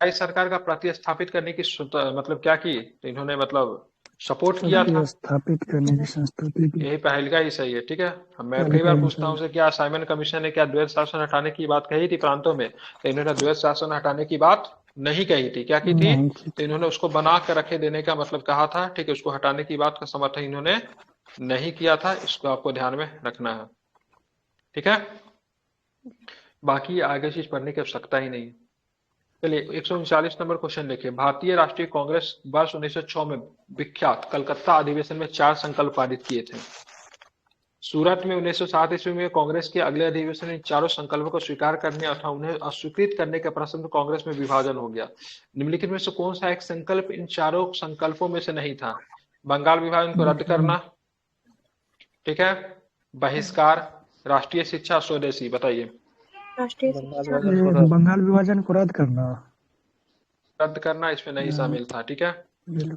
सरकार का प्रतिस्थापित करने की मतलब क्या की? तो इन्होंने मतलब सपोर्ट किया था। स्थापित करने की संस्कृति की। यही पहल का ही सही है। ठीक है, मैं कई बार पूछता हूँ क्या साइमन कमीशन ने क्या द्वैध शासन हटाने की बात कही थी प्रांतों में? तो इन्होंने द्वैध शासन हटाने की बात नहीं कही थी। क्या की थी? तो इन्होंने उसको बना कर रखे देने का मतलब कहा था। ठीक है, उसको हटाने की बात का समर्थन इन्होंने नहीं किया था। इसको आपको ध्यान में रखना है। ठीक है, बाकी आगे चीज पढ़ने की आवश्यकता ही नहीं। चलिए 139 नंबर क्वेश्चन देखिए। भारतीय राष्ट्रीय कांग्रेस वर्ष 1906 में विख्यात कलकत्ता अधिवेशन में 4 संकल्प पारित किए थे। सूरत में 1907 ईस्वी में कांग्रेस के अगले अधिवेशन में चारों संकल्पों को स्वीकार करने अथवा उन्हें अस्वीकृत करने के प्रश्न में कांग्रेस में विभाजन हो गया। निम्नलिखित में से कौन सा एक संकल्प इन चारों संकल्पों में से नहीं था? बंगाल विभाजन को रद्द करना, ठीक है, बहिष्कार, राष्ट्रीय शिक्षा, स्वदेशी। बताइए। बंगाल विभाजन को रद्द करना इसमें नहीं शामिल था। ठीक है,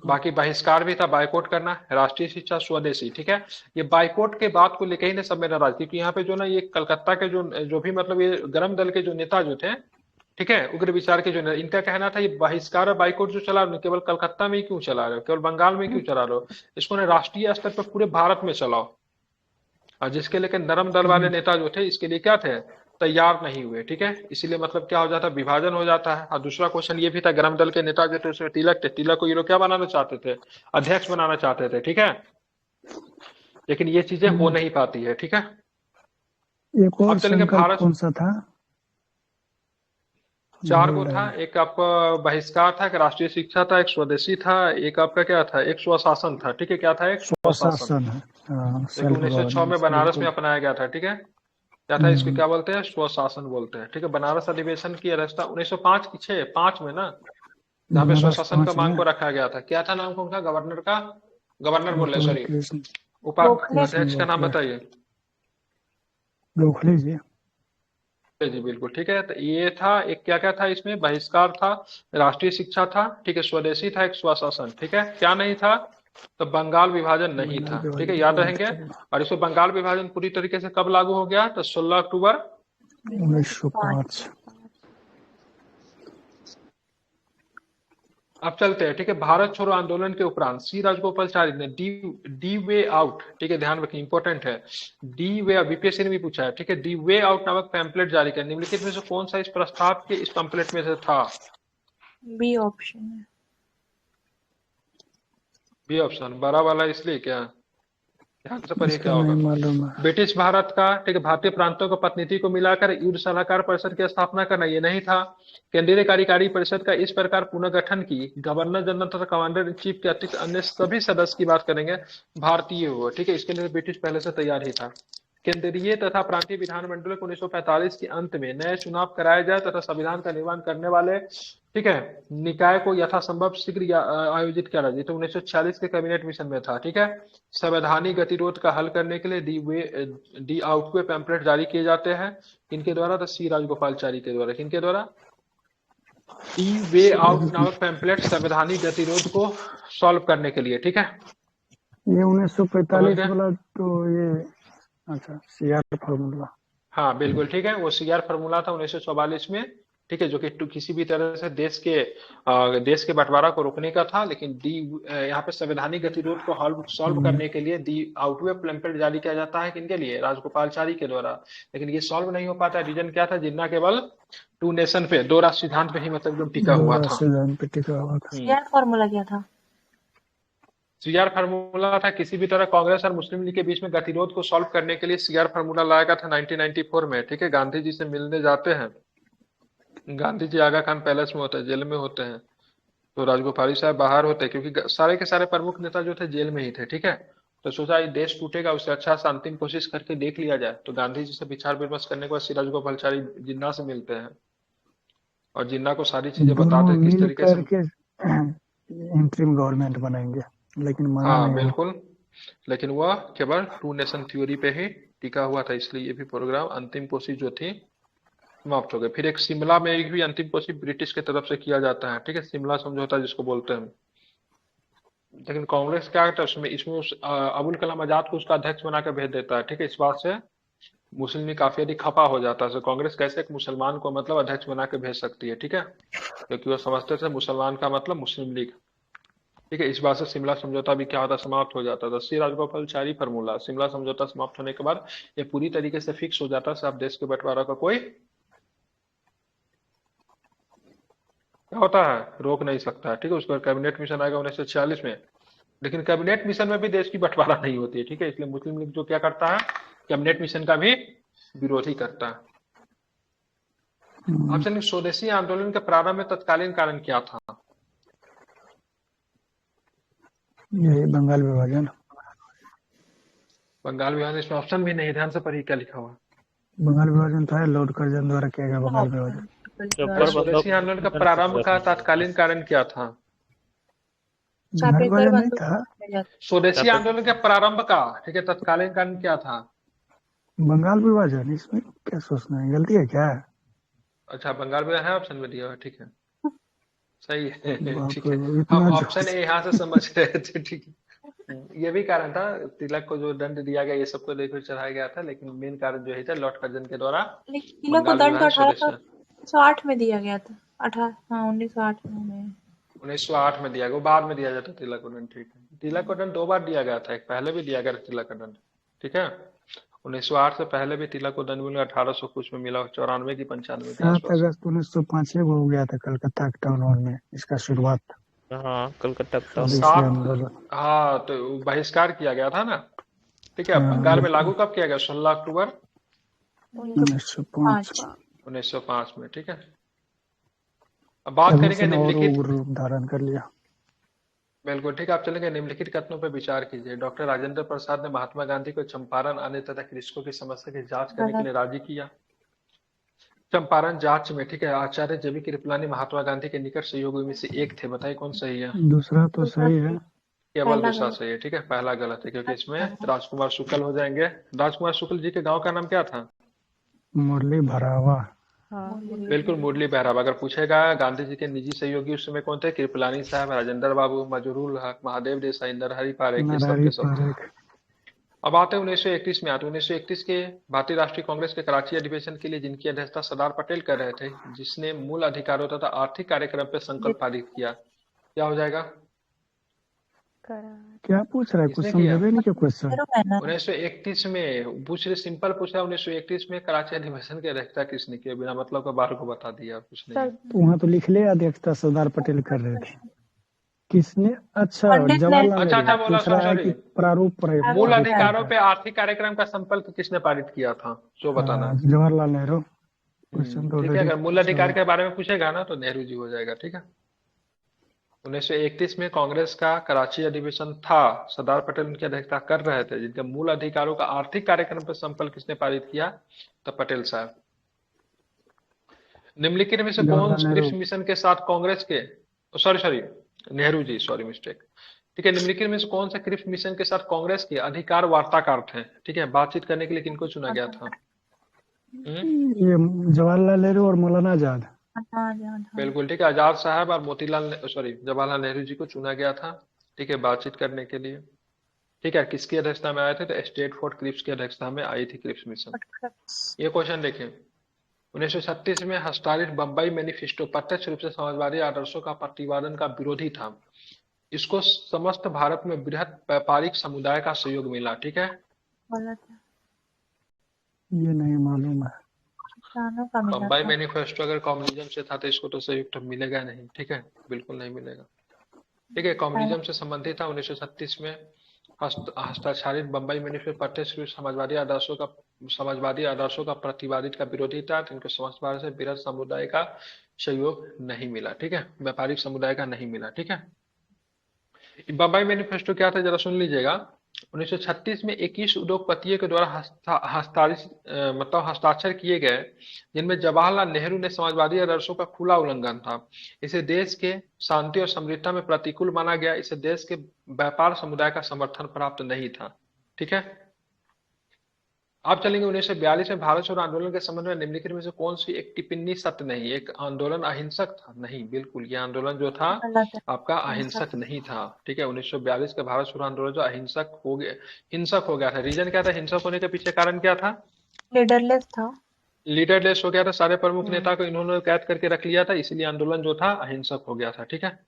बाकी बहिष्कार भी था, बाइकआउट करना, राष्ट्रीय शिक्षा, स्वदेशी। ठीक है, ये बाइकआउट के बात को लेकर ही ना सब में नाराज, क्योंकि यहाँ पे जो ना ये कलकत्ता के जो भी मतलब ये गरम दल के जो नेता जो थे, ठीक है, उग्र विचार के जो नेता, इनका कहना था ये बहिष्कार और बाइकआउट जो चला रहे केवल कलकत्ता में ही क्यों चला रहे हो, केवल बंगाल में क्यों चला रहे हो, इसको ना राष्ट्रीय स्तर पर पूरे भारत में चलाओ। और जिसके लेकर नरम दल वाले नेता जो थे इसके लिए क्या थे? तैयार नहीं हुए। ठीक है, इसीलिए मतलब क्या हो जाता है? विभाजन हो जाता है। और दूसरा क्वेश्चन ये भी था, गरम दल के नेता जो थे उसमें तिलक थे, तिलक को ये लोग क्या बनाना चाहते थे? अध्यक्ष बनाना चाहते थे। ठीक है, लेकिन ये चीजें हो नहीं पाती है। ठीक है, एक और अब चलेंगे संकल्प भारत। कौन सा था? 4 भूल गो था। रहे। एक आपका बहिष्कार था, एक राष्ट्रीय शिक्षा था, एक स्वदेशी था, एक आपका क्या था, एक स्वशासन था। ठीक है, क्या था? एक स्वशासन, स्वशासन है, हाँ, जो कि सेल्फ 1906 में गवर्नेंस, बनारस में बिल्कुल। अपनाया गया था। ठीक है, क्या था? इसको हम्म, क्या बोलते हैं? स्वशासन बोलते हैं। ठीक है, बनारस अधिवेशन की अध्यक्षता 1905 की 5 में ना, जहाँ पे बनारस स्वशासन का 5 मांग में को रखा गया था। क्या था नाम कौन था गवर्नर का? गवर्नर बोल रहे, गोपाल सॉरी, कृष्ण गोखले। कृष्ण उपाध्यक्ष का नाम गोखले। बताइए। गोखले जी। जी बिल्कुल ठीक है। तो ये था एक, क्या क्या था इसमें? बहिष्कार था, राष्ट्रीय शिक्षा था, ठीक है, स्वदेशी था, एक स्वशासन। ठीक है, क्या नहीं था? तो बंगाल विभाजन नहीं बंगाल था। ठीक है, विभाजन याद को रद्द रहेंगे। करना। और इसमें बंगाल विभाजन पूरी तरीके से कब लागू हो गया? तो 16 अक्टूबर। 1905। 1905। अब चलते हैं। ठीक है, भारत छोड़ो आंदोलन के उपरांत सी राजगोपालाचारी ने डी डी वे आउट, ठीक है, ध्यान रखिए, इंपॉर्टेंट है। डी वे, बीपीएससी ने भी पूछा है। ठीक है, डी वे आउट नामक पैम्पलेट जारी किया। निम्नलिखित में से कौन सा इस प्रस्ताव के इस पैम्पलेट में से था? बी ऑप्शन है। बी ऑप्शन, बड़ा वाला, इसलिए क्या? ध्यान से पढ़िए इसका क्या होगा। नहीं मालूम है। ब्रिटिश भारत का, ठीक है, भारतीय प्रांतों को प्रतिनिधि को मिलाकर युद्ध सलाहकार परिषद की स्थापना करना, ये नहीं था। केंद्रीय कार्यकारी परिषद का इस प्रकार पुनर्गठन की गवर्नर जनरल तथा कमांडर इन चीफ के अतिरिक्त अन्य सभी सदस्य की बात करेंगे, भारतीय हुआ। ठीक है, इसके लिए ब्रिटिश पहले से तैयार ही था। केंद्रीय तथा प्रांतीय विधानमंडलों को 1945 के अंत में नए चुनाव कराए जाए तथा संविधान का निर्माण करने वाले, ठीक है, निकाय को यथासंभव शीघ्र आयोजित किया जाए। तो 1946 के कैबिनेट मिशन में था। ठीक है, संवैधानिक गतिरोध का हल करने के लिए डी आउटवे पैम्पलेट जारी किए जाते हैं। किनके द्वारा? तो सी राजगोपालाचारी के द्वारा। किनके द्वारा? डी वे आउट नामक पैम्पलेट संवैधानिक गतिरोध को सॉल्व करने के लिए। ठीक है, ये समझ 1945 गए? वाला तो ये, अच्छा, सीआर फार्मूला। हाँ बिल्कुल ठीक है, वो सीआर फार्मूला था 1944 में। ठीक है, जो कि किसी भी तरह से देश के बंटवारा को रोकने का था। लेकिन डी यहाँ पे संवैधानिक गतिरोध को सॉल्व करने के लिए दी आउटवे पैम्पलेट जारी किया जाता है। किनके लिए? राजगोपालाचारी के द्वारा। लेकिन ये सॉल्व नहीं हो पाता। रीजन क्या था? जिन्ना केवल 2 नेशन पे, 2 राष्ट्र सिद्धांत पे ही मतलब एकदम टिका दो हुआ था। राष्ट्रधानी पे टिका हुआ था। सीआर फॉर्मूला क्या था? सीआर फार्मूला था किसी भी तरह कांग्रेस और मुस्लिम लीग के बीच में गतिरोध को सॉल्व करने के लिए सीआर फार्मूला लाया गया था 1994 में। ठीक है, गांधी जी से मिलने जाते हैं। गांधी जी आगा खान पैलेस में होते हैं, जेल में होते हैं। तो राजगोपाली साहब बाहर होते हैं, क्योंकि सारे के सारे प्रमुख नेता जो थे जेल में ही थे। ठीक है, तो सोचा ये देश टूटेगा, उससे अच्छा सा अंतिम कोशिश करके देख लिया जाए। तो गांधी जी से विचार विमर्श करने के बाद श्री राजगोपालाचारी जिन्ना से मिलते हैं और जिन्ना को सारी चीजें दोनों बताते हैं किस मिल तरीके से। करके इंटरिम गवर्नमेंट बनाएंगे, लेकिन माना हाँ नहीं वो। बिल्कुल, लेकिन वह केवल 2 नेशन थ्योरी पे ही टिका हुआ था, इसलिए ये भी प्रोग्राम अंतिम कोशिश जो थी समाप्त हो गई। फिर एक शिमला में एक भी अंतिम कोशिश ब्रिटिश की तरफ से किया जाता है। ठीक है, शिमला समझौता जिसको बोलते हैं। लेकिन कांग्रेस क्या करता है उसमें, इसमें अबुल कलाम आजाद को उसका अध्यक्ष बना कर भेज देता है। ठीक है, इस बात से मुस्लिम लीग काफी अधिक खपा हो जाता है। तो कांग्रेस कैसे एक मुसलमान को मतलब अध्यक्ष बना के भेज सकती है? ठीक है, क्योंकि वो समझते थे मुसलमान का मतलब मुस्लिम लीग। ठीक है, इस बात से शिमला समझौता भी क्या होता, समाप्त हो जाता था। श्री राजगोपालाचारी फार्मूला, शिमला समझौता समाप्त होने के बाद ये पूरी तरीके से फिक्स हो जाता है, अब देश के बंटवारा का कोई क्या होता है, रोक नहीं सकता है। ठीक है, उस पर कैबिनेट मिशन आएगा 1946 में। लेकिन कैबिनेट मिशन में भी देश की बंटवारा नहीं होती है। ठीक है, इसलिए मुस्लिम लीग जो क्या करता है, कैबिनेट मिशन का भी विरोध ही करता है। अब चलिए, स्वदेशी आंदोलन के प्रारंभ में तत्कालीन कारण क्या था? यही बंगाल विभाजन। बंगाल विभाजन, इसमें ऑप्शन भी नहीं, ध्यान से पढ़िए क्या लिखा हुआ। बंगाल विभाजन था, लॉर्ड कर्जन द्वारा किया गया बंगाल विभाजन। तो स्वदेशी आंदोलन का प्रारंभ का तत्कालीन कारण क्या था? बंगाल विभाजन नहीं था, स्वदेशी आंदोलन के प्रारंभ का, ठीक है, तत्कालीन कारण क्या था? बंगाल विभाजन। इसमें क्या सोचना है, गलती है क्या? अच्छा, बंगाल में है, ऑप्शन में दिया हुआ। ठीक है, सही है। बाप ठीक रे है, बाप, हम इतना ऑप्शन ए यहाँ से समझ रहे थे। ठीक है, ये भी कारण था, तिलक को जो दंड दिया गया ये सबको लेकर चढ़ाया गया था। लेकिन मेन कारण जो है था लॉर्ड कर्जन के द्वारा तिलक को बंगाल दंड तो विभाजन स्वदेशी 1808 में दिया गया था। 1908 में। 1908 में दिया गया, वो बाद में दिया जाता तिलक को दंड। ठीक है, तिलक को दंड 2 बार दिया गया था, एक पहले भी दिया गया था तिलक का दंड। ठीक है, 1908 से पहले भी तिलक को दंड मिला, 1800 कुछ में मिला, 94 की 95 के 7 आसपास। अगस्त 1905 को हो गया था कलकत्ता के टाउन हॉल में इसका शुरुआत। हाँ कलकत्ता का स्वदेशी सात, आंदोलन। हाँ, तो बहिष्कार किया गया था ना। ठीक है, हाँ, बंगाल में बिल्कुल। लागू कब किया गया? 16 अक्टूबर 1905 1905 में, ठीक है। अब बात तभी करेंगे से और निम्नलिखित, रूप धारण कर लिया। बिल्कुल ठीक है। आप चलेंगे निम्नलिखित कथनों पर विचार कीजिए। डॉक्टर राजेंद्र प्रसाद ने महात्मा गांधी को चंपारण आने तथा कृषकों की समस्या की जांच करने के लिए राजी किया। चंपारण जांच में, ठीक है, आचार्य जेबी कृपलानी महात्मा गांधी के निकट सहयोगी में से एक थे। बताइए कौन सही है? दूसरा तो सही है। केवल दूसरा सही है, ठीक है, पहला गलत है, क्योंकि इसमें राजकुमार शुक्ल हो जाएंगे। राजकुमार शुक्ल जी के गांव का नाम क्या था? मुरली भरावा। हाँ बिल्कुल, मुरली बहरावा। अगर पूछेगा गांधी जी के निजी सहयोगी उस समय कौन थे? कृपलानी साहब, राजेंद्र बाबू, मजरूल हक, महादेव देसाई, नरहरि पारेख, ये सब नरहरि के सब थे। पारेख। अब आते हैं 1931 में। आते 1931 के भारतीय राष्ट्रीय कांग्रेस के कराची अधिवेशन के लिए जिनकी अध्यक्षता सरदार पटेल कर रहे थे, जिसने मूल अधिकारों तथा आर्थिक कार्यक्रम पर संकल्प पारित किया, क्या हो जाएगा? करा क्या पूछ रहा है? कुछ किसने किया? समझे नहीं क्या क्वेश्चन? 1931 में पूछ रहे, सिंपल पूछ रहा है। 1931 में कराची अधिवेशन की अध्यक्षता किसने की? बिना मतलब का बाहर को बता दिया, कुछ नहीं। सर तो वहाँ तो लिख ले अध्यक्षता सरदार पटेल कर रहे थे। किसने? अच्छा, पंडित जवाहरलाल अच्छा नेहरू बोला, पूछ रहा है सॉरी। कि प्रारूप मूल पारित अधिकारों करता पे आर्थिक कार्यक्रम का संकल्प किसने पारित किया था, जो बताना। जवाहरलाल नेहरू। क्वेश्चन तो ठीक है, ऑलरेडी अगर मूल अधिकार के बारे में पूछेगा ना तो नेहरू जी हो जाएगा, ठीक है। 1931 में कांग्रेस का कराची अधिवेशन था, सरदार पटेल उनकी अध्यक्षता कर रहे थे, जिनके मूल अधिकारों का आर्थिक कार्यक्रम पर संकल्प किसने पारित किया? तो पटेल साहब। निम्नलिखित में से कौन जवाहरलाल नेहरू। क्रिप्स मिशन के साथ कांग्रेस के, sorry Nehru ji, sorry mistake, ठीक है। निम्नलिखित में से कौन सा क्रिप्स मिशन के साथ कांग्रेस के अधिकार वार्ताकार थे? ठीक है, बातचीत करने के लिए किनको चुना गया था? ये जवाहरलाल नेहरू और मौलाना आजाद। बिल्कुल ठीक है, आजाद साहब और जवाहरलाल नेहरू जी को चुना गया था, ठीक है, बातचीत करने के लिए। ठीक है, किसकी अध्यक्षता में आए थे? तो स्टेटफोर्ड क्रिप्स की अध्यक्षता में आई थी क्रिप्स मिशन। ये क्वेश्चन देखें, 1936 में हस्ताक्षरित बम्बई मैनिफेस्टो प्रत्यक्ष रूप से समाजवादी आदर्शों का प्रतिपादन का विरोधी था। इसको समस्त भारत में बृहत व्यापारिक समुदाय का सहयोग मिला, ठीक है। ये नहीं मालूम है। बम्बई मैनिफेस्टो अगर कम्युनिज्म से था तो इसको तो सहयोग तो मिलेगा नहीं, ठीक है, बिल्कुल नहीं मिलेगा। ठीक है, कम्युनिज्म से संबंधित था। 1936 में हस्ताक्षरित बम्बई मैनिफेस्टो प्रत्यक्ष रूप समाजवादी आदर्शों का प्रतिपादित का विरोधी था। इनको समाज भारत से बृहत समुदाय का सहयोग नहीं मिला, ठीक है, व्यापारिक समुदाय का नहीं मिला, ठीक है। बम्बई मैनिफेस्टो क्या था, जरा सुन लीजिएगा। 1936 में 21 उद्योगपतियों के द्वारा हस्ताक्षर किए गए, जिनमें जवाहरलाल नेहरू ने समाजवादी आदर्शों का खुला उल्लंघन था। इसे देश के शांति और समृद्धता में प्रतिकूल माना गया। इसे देश के व्यापार समुदाय का समर्थन प्राप्त नहीं था, ठीक है। आप चलेंगे 1942 में भारत छोड़ो आंदोलन के संबंध में निम्नलिखित में से कौन सी एक टिप्पणी सत्य नहीं? एक आंदोलन अहिंसक था? नहीं, बिल्कुल, यह आंदोलन जो था आपका अहिंसक नहीं था, ठीक है। 1942 का भारत छोड़ो आंदोलन जो हिंसक हो गया था। रीजन क्या था हिंसक होने के पीछे? कारण क्या था? लीडरलेस हो गया था। सारे प्रमुख नेता को इन्होंने कैद करके रख लिया था, इसीलिए आंदोलन जो था अहिंसक हो गया था, ठीक है,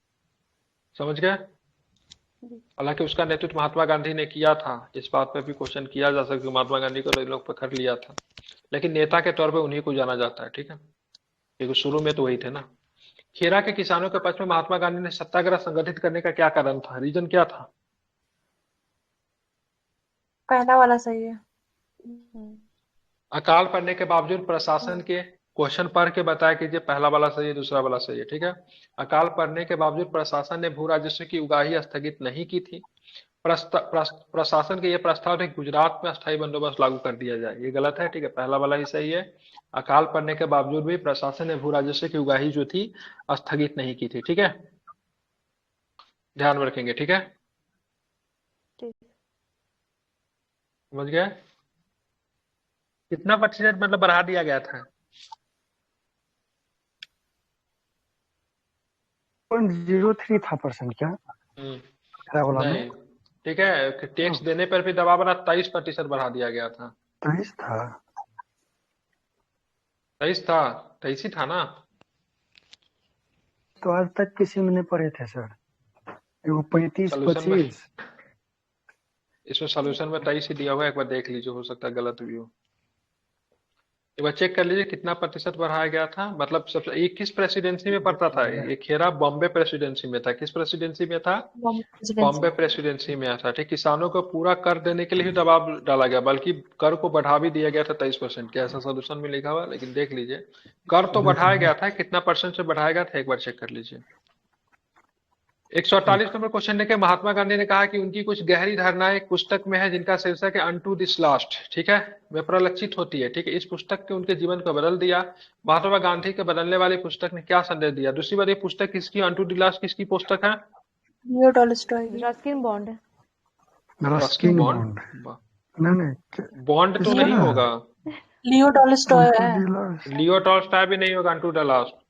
समझ गए। हालांकि उसका नेतृत्व महात्मा गांधी ने किया था। इस बात पर भी क्वेश्चन किया जा सकता है, महात्मा गांधी को लोग पकड़ लिया था, लेकिन नेता के तौर पे उन्हीं को जाना जाता है, ठीक है, क्योंकि शुरू में तो वही थे ना। खेरा के किसानों के पक्ष में महात्मा गांधी ने सत्याग्रह संगठित करने का क्या कारण था? रीजन क्या था? पहला वाला सही है। अकाल पड़ने के बावजूद प्रशासन के, क्वेश्चन पढ़ के बताया कीजिए, पहला वाला सही है, दूसरा वाला सही है, ठीक है। अकाल पड़ने के बावजूद प्रशासन ने भू राजस्व की उगाही स्थगित नहीं की थी। प्रशासन के ये प्रस्ताव थे गुजरात में अस्थायी बंदोबस्त लागू कर दिया जाए, ये गलत है, ठीक है, पहला वाला ही सही है। अकाल पड़ने के बावजूद भी प्रशासन ने भू राजस्व की उगाही जो थी स्थगित नहीं की थी, ठीक है, ध्यान रखेंगे, ठीक है, समझ गए। कितना प्रतिशत मतलब बढ़ा दिया गया था? 0.03 था परसेंट क्या? नहीं, ठीक है, टैक्स देने पर भी दबाव बना, 23% बढ़ा दिया गया था। 23 था? 23 था, 23 ही था ना। तो आज तक किसी में नहीं पढ़े थे सर। वो 35-25। इसमें सोल्यूशन में 23 ही दिया हुआ है, एक बार देख लीजिए, हो सकता है गलत भी हो। एक बार चेक कर लीजिए कितना प्रतिशत बढ़ाया गया था, मतलब सबसे ये किस प्रेसिडेंसी में पड़ता था, ये खेरा बॉम्बे प्रेसिडेंसी में था, किस प्रेसिडेंसी में था, बॉम्बे प्रेसिडेंसी। बॉम्बे प्रेसिडेंसी में आया था। ठीक, किसानों को पूरा कर देने के लिए ही दबाव डाला गया, बल्कि कर को बढ़ा भी दिया गया था 23% के, ऐसा सोल्यूशन में लिखा हुआ है, लेकिन देख लीजिए कर तो देख बढ़ाया लीजिए। गया था, कितना परसेंट से बढ़ाया गया था एक बार चेक कर लीजिए। 148 नंबर क्वेश्चन देखे, महात्मा गांधी ने कहा कि उनकी कुछ गहरी धारणाएं एक पुस्तक में है जिनका शीर्षक है अनटू दिस लास्ट, ठीक है, वे प्रलक्षित होती है। ठीक है, इस पुस्तक के उनके जीवन को बदल दिया। महात्मा गांधी के बदलने वाली पुस्तक ने क्या संदेश दिया? दूसरी बात, ये पुस्तक किसकी, अनटू द लास्ट किसकी पुस्तक है? लियो टॉलस्टॉय की। Ruskin bond. Ruskin Ruskin bond? Bond. नहीं बॉन्ड तो नहीं किसका? होगा, लियो टॉलस्टॉय है। लियो टॉल्स्टॉय भी नहीं होगा, अनटू द लास्ट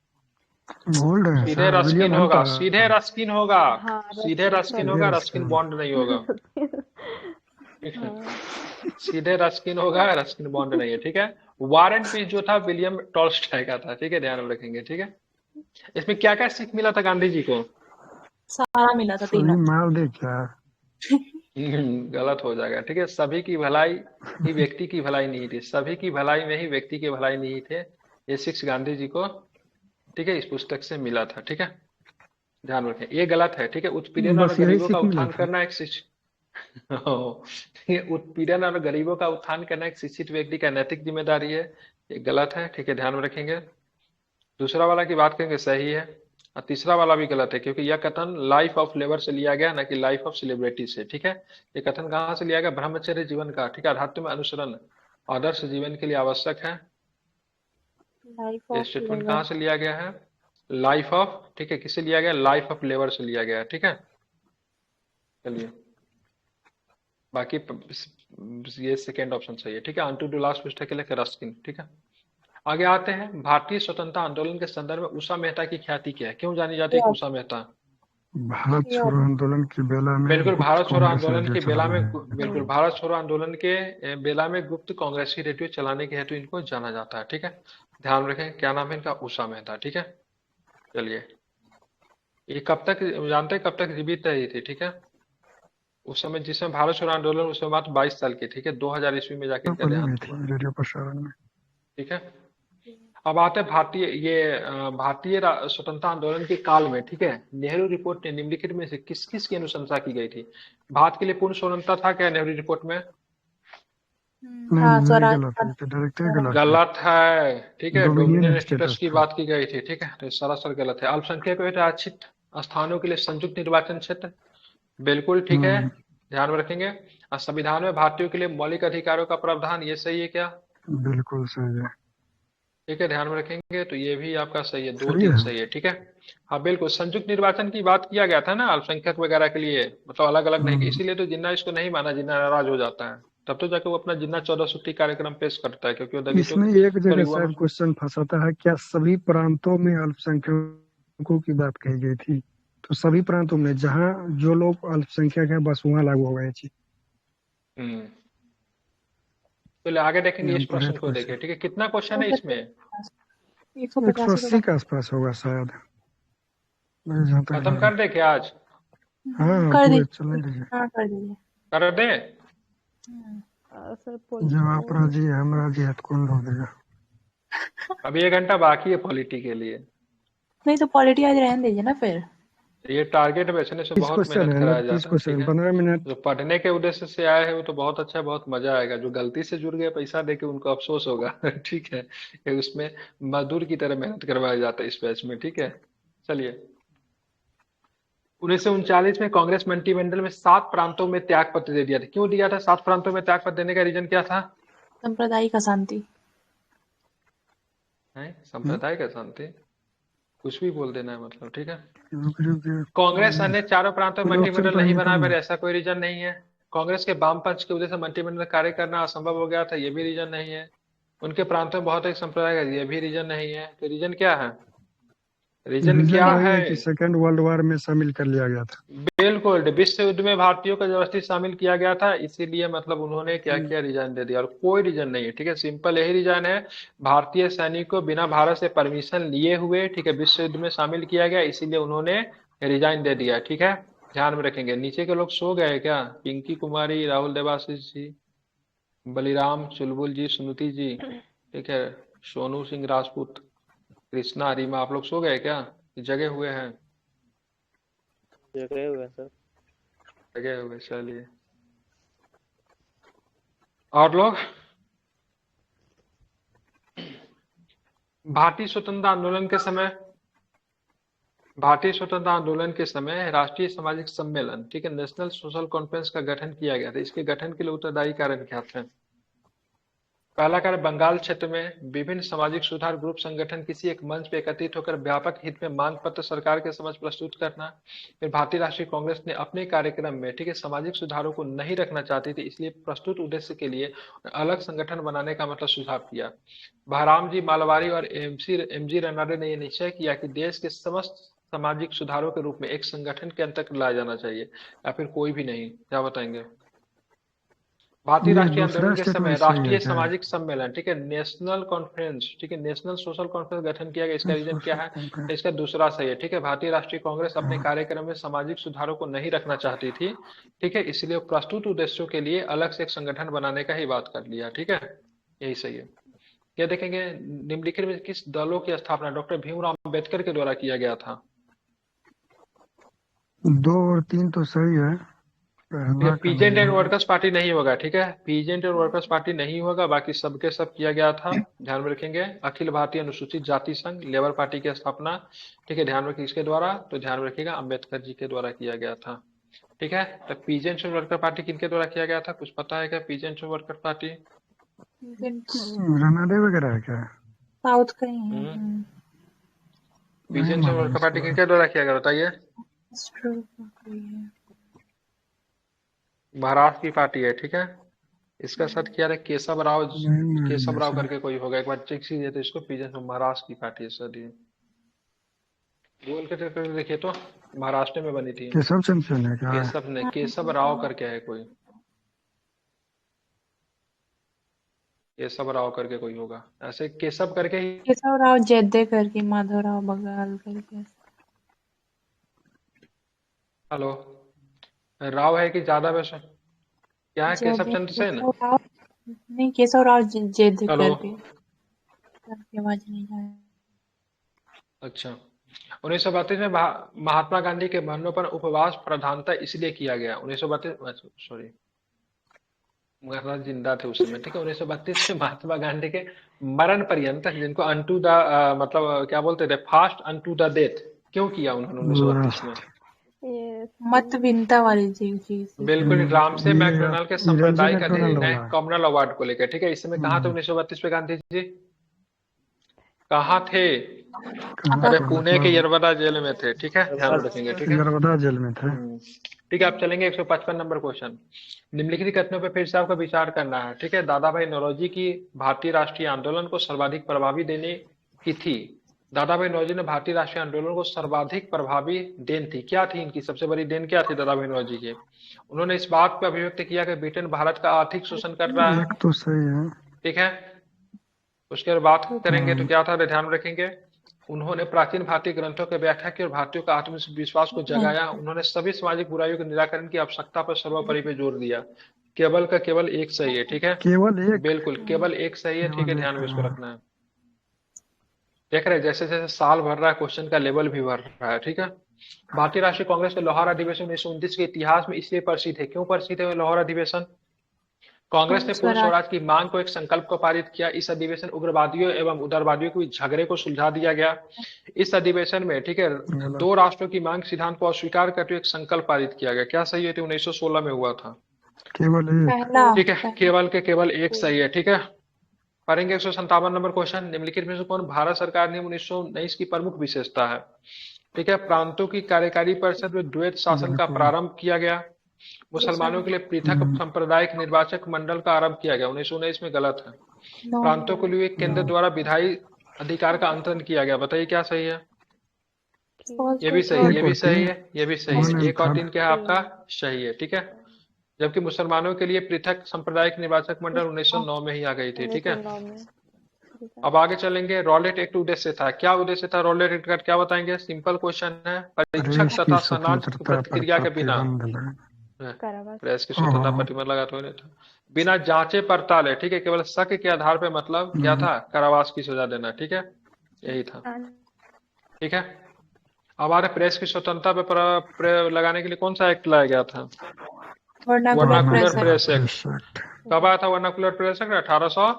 बोल रहे हैं सीधे सर, रस्किन विलियम होगा, हंटर। सीधे रस्किन होगा, हाँ, सीधे रस्किन होगा, रस्किन बॉन्ड नहीं होगा। ठीक है, सीधे रस्किन होगा, रस्किन बॉन्ड नहीं है। ठीक है, वार एंड पीस जो था विलियम टॉल्स्टॉय का था। ठीक है, ध्यान में रखेंगे। ठीक है, इसमें क्या क्या सीख मिला था गांधी जी को? सारा मिला था सभी तीनों। मार दे क्या? गलत हो जाएगा। ठीक है, सभी की भलाई ही व्यक्ति की भलाई नहीं थी, सभी की भलाई में ही व्यक्ति की भलाई नहीं थे, ये शिक्षा गांधी जी को, ठीक है, इस पुस्तक से मिला था। ठीक है, ध्यान रखें, ये गलत है। ठीक है, उत्पीड़न और बस यही गरीबों सीख का मिला उत्थान था। करना एक ठीक है, उत्पीड़न और गरीबों का उत्थान करना एक शिक्षित व्यक्ति का नैतिक जिम्मेदारी है, ये गलत है। ठीक है, ध्यान में रखेंगे। दूसरा वाला की बात करेंगे, सही है, और तीसरा वाला भी गलत है, क्योंकि यह कथन लाइफ ऑफ लेबर से लिया गया, ना कि लाइफ ऑफ सेलिब्रिटी से। ठीक है, ये कथन कहाँ से लिया गया? ब्रह्मचर्य जीवन का। ठीक है, अध्यात्म में अनुसरण आदर्श जीवन के लिए आवश्यक है। लाइफ ये ऑफ स्टेटमेंट लेबर। कहाँ से लिया गया है? लाइफ ऑफ, ठीक है, किससे लिया गया? लाइफ ऑफ लेबर से लिया गया है। ठीक है, चलिए, बाकी ये सेकेंड ऑप्शन सही है। ठीक है, अनटू द लास्ट पुस्तक के लिए रस्किन। ठीक है, आगे आते हैं। भारतीय स्वतंत्रता आंदोलन के संदर्भ में उषा मेहता की ख्याति क्या है? क्यों जानी जाती है उषा मेहता? भारत छोड़ो आंदोलन की बेला में बिल्कुल, गुप्त भारत छोड़ो कांग्रेस आंदोलन रेडियो की बेला में, चलाना है। बिल्कुल, भारत छोड़ो आंदोलन के बेला में गुप्त कांग्रेसी रेडियो चलाने के हेतु इनको जाना जाता है। ठीक है, ध्यान रखें, क्या नाम है इनका? उषा मेहता। ठीक है, चलिए, ये कब तक जानते हैं, कब तक जीवित रही थी? ठीक है, उस समय जिस समय भारत छोड़ो आंदोलन, उस समय मात्र 22 साल की। ठीक है, 2000 ईस्वी में जाके इनका बनी हुई देहांत थी हुआ। रेडियो प्रसारण में। ठीक है, अब आते हैं भारतीय, भारतीय स्वतंत्रता आंदोलन के काल में, ठीक है, नेहरू रिपोर्ट ने निम्नलिखित में से किस किस की अनुशंसा की गई थी? भारत के लिए पूर्ण स्वतंत्रता था क्या नेहरू रिपोर्ट में? नहीं हाँ, नहीं, स्वराज। गलत है, तो डायरेक्ट गलत है। गलत है। ठीक है, डोमिनियन डोमिनियन स्टेटस स्टेटस की था। बात की गई थी। ठीक है, तो सरासर गलत है। अल्पसंख्यक आरक्षित स्थानों के लिए संयुक्त निर्वाचन क्षेत्र, बिल्कुल ठीक है, ध्यान में रखेंगे। और संविधान में भारतीयों के लिए मौलिक अधिकारों का प्रावधान, ये सही है क्या? बिल्कुल सही है। ठीक है, ध्यान में रखेंगे, तो ये भी आपका सही है, 2 सही 3 है। सही है। ठीक है, हाँ बिल्कुल, संयुक्त निर्वाचन की बात किया गया था ना अल्पसंख्यक वगैरह के लिए, मतलब अलग अलग नहीं, इसीलिए तो जिन्ना इसको नहीं माना, जिन्ना नाराज हो जाता है, तब तो जाके वो अपना जिन्ना 14 कार्यक्रम पेश करता है, क्योंकि वो दलितों इसमें एक जगह युवा में। शायद क्वेश्चन फंसाता है, क्या सभी प्रांतों में अल्पसंख्यकों की बात कही गई थी? तो सभी प्रांतों में जहाँ जो लोग अल्पसंख्यक है बस वहाँ लागू होगा ये चीज। हम्म, चलिए आगे देखेंगे, हम इस पढ़े प्रश्न थे को देखिए। ठीक है, कितना क्वेश्चन है इसमें? 180 के आसपास होगा शायद, मुझे जहाँ तक खत्म लग कर दे क्या आज? हाँ कर पूरे दीजिए। चलने दीजिए। हाँ, कर दीजिए। कर दे? सर जब आप राजी है, हम राजी है, तो कौन रोक देगा? अभी 1 घंटा बाकी है पॉलिटी के लिए। नहीं तो पॉलिटी आज रहने दीजिए ना फिर। ये टारगेट बेचने से 30 बहुत क्वेश्चन मेहनत है, कराया मतलब 30 जाता है। ठीक क्वेश्चन है, 15 मिनट। जो पढ़ने के उद्देश्य से आए हैं वो तो बहुत अच्छा है, बहुत मजा आएगा। जो गलती से जुड़ गए पैसा दे के, उनको अफसोस होगा। ठीक है, ये उसमें मजदूर की तरह मेहनत करवाया जाता है इस बैच में। ठीक है, चलिए, 1939 में कांग्रेस मंत्रिमंडल में 7 प्रांतों में त्याग पत्र दे दिया था। क्यों दिया था 7 प्रांतों में त्याग पत्र देने का? रीजन क्या था? सांप्रदायिक अशांति। सांप्रदायिक अशांति, कुछ भी बोल देना है मतलब। ठीक है, रुक कांग्रेस अन्य चारों प्रांतों में कोई ऑप्शन मंत्रिमंडल नहीं पढ़ेंगे बना, तब पर ना। ऐसा कोई रीजन नहीं है। कांग्रेस के वाम पंथ के उद्देश्य से मंत्रिमंडल कार्य करना असंभव हो गया था, ये भी रीजन नहीं है। उनके प्रांतों में बहुत एक संप्रदाय है, ये भी रीजन नहीं है। तो रीजन क्या है? रीजन रीजन क्या वही है? है कि सेकेंड वर्ल्ड वॉर में शामिल कर लिया गया था। बिल्कुल, विश्व युद्ध में भारतीयों को जबरदस्ती शामिल किया गया था, इसीलिए मतलब उन्होंने क्या किया, रिजाइन दे दिया। और कोई रीजन नहीं है। ठीक है, सिंपल यही रीजन है, भारतीय सैनिक को बिना भारत से परमिशन लिए हुए, ठीक है, विश्व युद्ध में शामिल किया गया, इसीलिए उन्होंने रिजाइन दे दिया। ठीक है, ध्यान में रखेंगे। नीचे के लोग सो गए क्या? पिंकी कुमारी, राहुल देवाशीष जी, बलिराम, चुलबुल जी, सुनीति जी, ठीक है। सोनू सिंह राजपूत, कृष्णा, रीमा, आप लोग सो गए क्या? जगे हुए हैं? जगह हुए हैं सर। जगे हुए, चलिए। और लोग, भारतीय स्वतंत्रता आंदोलन के समय, भारतीय स्वतंत्रता आंदोलन के समय राष्ट्रीय सामाजिक सम्मेलन, ठीक है, नेशनल सोशल कॉन्फ्रेंस का गठन किया गया था। इसके गठन के लिए उत्तरदायी कारण क्या थे? पहला कारण, बंगाल क्षेत्र में विभिन्न सामाजिक सुधार ग्रुप संगठन किसी एक मंच पर एकत्रित होकर व्यापक हित में मांग पत्र सरकार के समक्ष प्रस्तुत करना। फिर भारतीय राष्ट्रीय कांग्रेस ने अपने कार्यक्रम में, ठीक है, सामाजिक सुधारों को नहीं रखना चाहती थी, इसलिए प्रस्तुत उद्देश्य के लिए अलग संगठन बनाने का मतलब सुझाव किया। बहराम जी मालवारी और एमजी रनाडे ने यह निश्चय किया कि देश के समस्त सामाजिक सुधारों के रूप में एक संगठन के अंतर्गत लाया जाना चाहिए, या फिर कोई भी नहीं। क्या बताएंगे? भारतीय ये राष्ट्रीय दूसरा आंदोलन के समय स्टेटमेंट सही है राष्ट्रीय क्या? सामाजिक सम्मेलन, ठीक है, नेशनल कॉन्फ्रेंस, ठीक है, नेशनल सोशल कॉन्फ्रेंस गठन किया गया। इसका रीजन क्या है? इसका दूसरा सही है, ठीक है। भारतीय राष्ट्रीय कांग्रेस अपने कार्यक्रम में सामाजिक सुधारों को नहीं रखना चाहती थी, ठीक है, इसलिए प्रस्तुत उद्देश्यों के लिए अलग से एक संगठन बनाने का ही बात कर लिया, ठीक है, यही सही है। क्या देखेंगे, निम्नलिखित में किस दलों की स्थापना डॉक्टर भीमराव अम्बेडकर के द्वारा किया गया था? 2 और 3 तो सही है। पहला पीजेंट एंड वर्कर्स पार्टी नहीं होगा, ठीक है, पीजेंट एंड वर्कर्स पार्टी नहीं होगा, बाकी सबके सब किया गया था, ध्यान में रखेंगे। अखिल भारतीय अनुसूचित जाति संघ, लेबर पार्टी की स्थापना, ठीक है, ध्यान में किसके द्वारा? तो ध्यान में रखिएगा, अम्बेडकर जी के द्वारा किया गया था, ठीक है। तो पीजेंट एंड वर्कर पार्टी किनके द्वारा किया गया था? कुछ पता है क्या? Peasant and worker party Ranade वगैरह है क्या? साउथ का ही है। पीजेंट एंड वर्कर पार्टी किनके द्वारा किया गया, बताइए? महाराष्ट्र की पार्टी है, ठीक है। इसका साथ क्या है? केशव राव करके कोई होगा, एक बार चेक कीजिए तो इसको। पीजेंट महाराष्ट्र की पार्टी है सर, ये गूगल के देखिए तो महाराष्ट्र में बनी थी। केशव चंद्र है क्या? केशव ने, केशव राव करके है कोई, केशव राव करके कोई होगा, ऐसे केशव करके ही। केशव राव जेदे करके, माधवराव बघाल करके। हेलो, राव है कि ज्यादा वैसे क्या है? केशव चंद्र सेन? नहीं, केशव राव जेदे हेलो, करके आवाज नहीं आ रही। अच्छा। 1932 में महात्मा गांधी के मरणों पर उपवास प्रधानता इसलिए किया गया। 1932, सॉरी, महाराज जिंदा थे उस समय, ठीक है। 1932 में महात्मा गांधी के मरण पर्यंत, जिनको अनटू द मतलब क्या बोलते थे, फास्ट अनटू द डेथ, क्यों किया उन्होंने 1932 में? मत भिन्नता वाली चीज। बिल्कुल, रामसे मैकडोनाल्ड के सांप्रदायिक कॉमनल अवार्ड को लेकर, ठीक है। इस समय कहाँ थे 1932 में गांधी जी? कहाँ थे? अरे पुणे के यरवदा जेल में थे, ठीक है, ध्यान रखेंगे, ठीक है, यरवदा जेल में थे। ठीक है। आप चलेंगे 155 नंबर क्वेश्चन। निम्नलिखित कथनों पर फिर से आपको विचार करना है, ठीक है। दादा भाई नौरोजी की भारतीय राष्ट्रीय आंदोलन को सर्वाधिक प्रभावी देने की थी। दादा भाई नौरोजी ने भारतीय राष्ट्रीय आंदोलन को सर्वाधिक प्रभावी देन थी, क्या थी इनकी सबसे बड़ी देन? क्या थी दादा भाई नौरोजी की? उन्होंने इस बात पर अभिव्यक्त किया कि ब्रिटेन भारत का आर्थिक शोषण कर रहा है, तो सही है, ठीक है। उसके बाद बात करेंगे तो क्या था, ध्यान रखेंगे। उन्होंने प्राचीन भारतीय ग्रंथों की व्याख्या की और भारतीयों का आत्मविश्वास को जगाया। उन्होंने सभी सामाजिक बुराइयों के निराकरण की आवश्यकता पर सर्वोपरि पे जोर दिया। केवल का केवल एक सही है, ठीक है, केवल एक, बिल्कुल केवल एक सही है, ठीक है, ध्यान में इसको रखना है। देख रहे हैं जैसे जैसे साल भर रहा है, क्वेश्चन का लेवल भी बढ़ रहा है, ठीक है। भारतीय राष्ट्रीय कांग्रेस के लाहौर अधिवेशन 1929 के इतिहास में इसलिए प्रसिद्ध है, क्यों प्रसिद्ध है लाहौर अधिवेशन? कांग्रेस ने पूर्ण स्वराज की मांग को एक संकल्प को पारित किया। इस अधिवेशन उग्रवादियों एवं उदारवादियों के झगड़े को सुलझा दिया गया। इस अधिवेशन में, ठीक है, 2 राष्ट्रों की मांग सिद्धांत को अस्वीकार करते हुए एक संकल्प पारित किया गया। क्या सही है? 1916 में हुआ था, केवल एक, ठीक है, केवल के केवल एक सही है, ठीक है। पढ़ेंगे 157 नंबर क्वेश्चन। निम्नलिखित में से कौन भारत सरकार ने 1919 की प्रमुख विशेषता है? ठीक है, प्रांतों की कार्यकारी परिषद में द्वैत शासन का प्रारंभ किया गया। मुसलमानों के लिए पृथक सांप्रदायिक निर्वाचक मंडल का आरंभ किया गया। 1919 में गलत है। प्रांतों के लिए केंद्र द्वारा विधायी अधिकार का अंतरण किया गया। बताइए क्या सही है? ये भी सही है, ये भी सही है, ये भी सही है। 1 और 3 क्या है आपका? सही है, ठीक है। जबकि मुसलमानों के लिए पृथक सांप्रदायिक निर्वाचक मंडल 1909 में ही आ गई थी, ठीक है। अब आगे चलेंगे। रॉलेट एक्ट उद्देश्य था, क्या उद्देश्य था रॉलेट एक्ट का? क्या बताएंगे? सिंपल क्वेश्चन है। परीक्षक तथा शरणार्थी प्रतिक्रिया के बिना कारावास। प्रेस की हाँ स्वतंत्रता हाँ प्रतिबंध लगा तो नहीं था। बिना जांचे पड़ताले, ठीक है, केवल शक के आधार पे, मतलब क्या हम्म, था, कारावास की सजा देना, ठीक है, यही था। ठीक है, हमारे प्रेस की स्वतंत्रता पे लगाने के लिए कौन सा एक्ट लाया गया था? Vernacular vernacular press act press act. Press act कब आया था वर्नाकुलर प्रेस एक्ट? 78।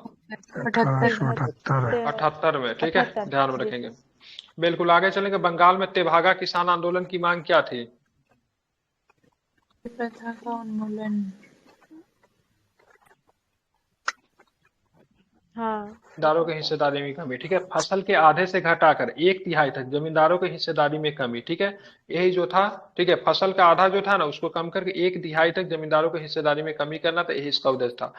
1878। 1878 में, ठीक है, 78 ध्यान में जी रखेंगे। सर। बिल्कुल, आगे चलेंगे। बंगाल में तेभागा किसान आंदोलन की मांग क्या थी? प्रथा का उन्मूलन। हाँ जमींदारों की हिस्सेदारी में कमी, ठीक है, फसल के आधे से घटाकर 1/3 तक जमींदारों की हिस्सेदारी में कमी, ठीक है, यही जो था, ठीक है, फसल का आधा जो था ना उसको कम करके 1/3 तक जमींदारों की हिस्सेदारी में कमी करना था, यही इसका उद्देश्य था।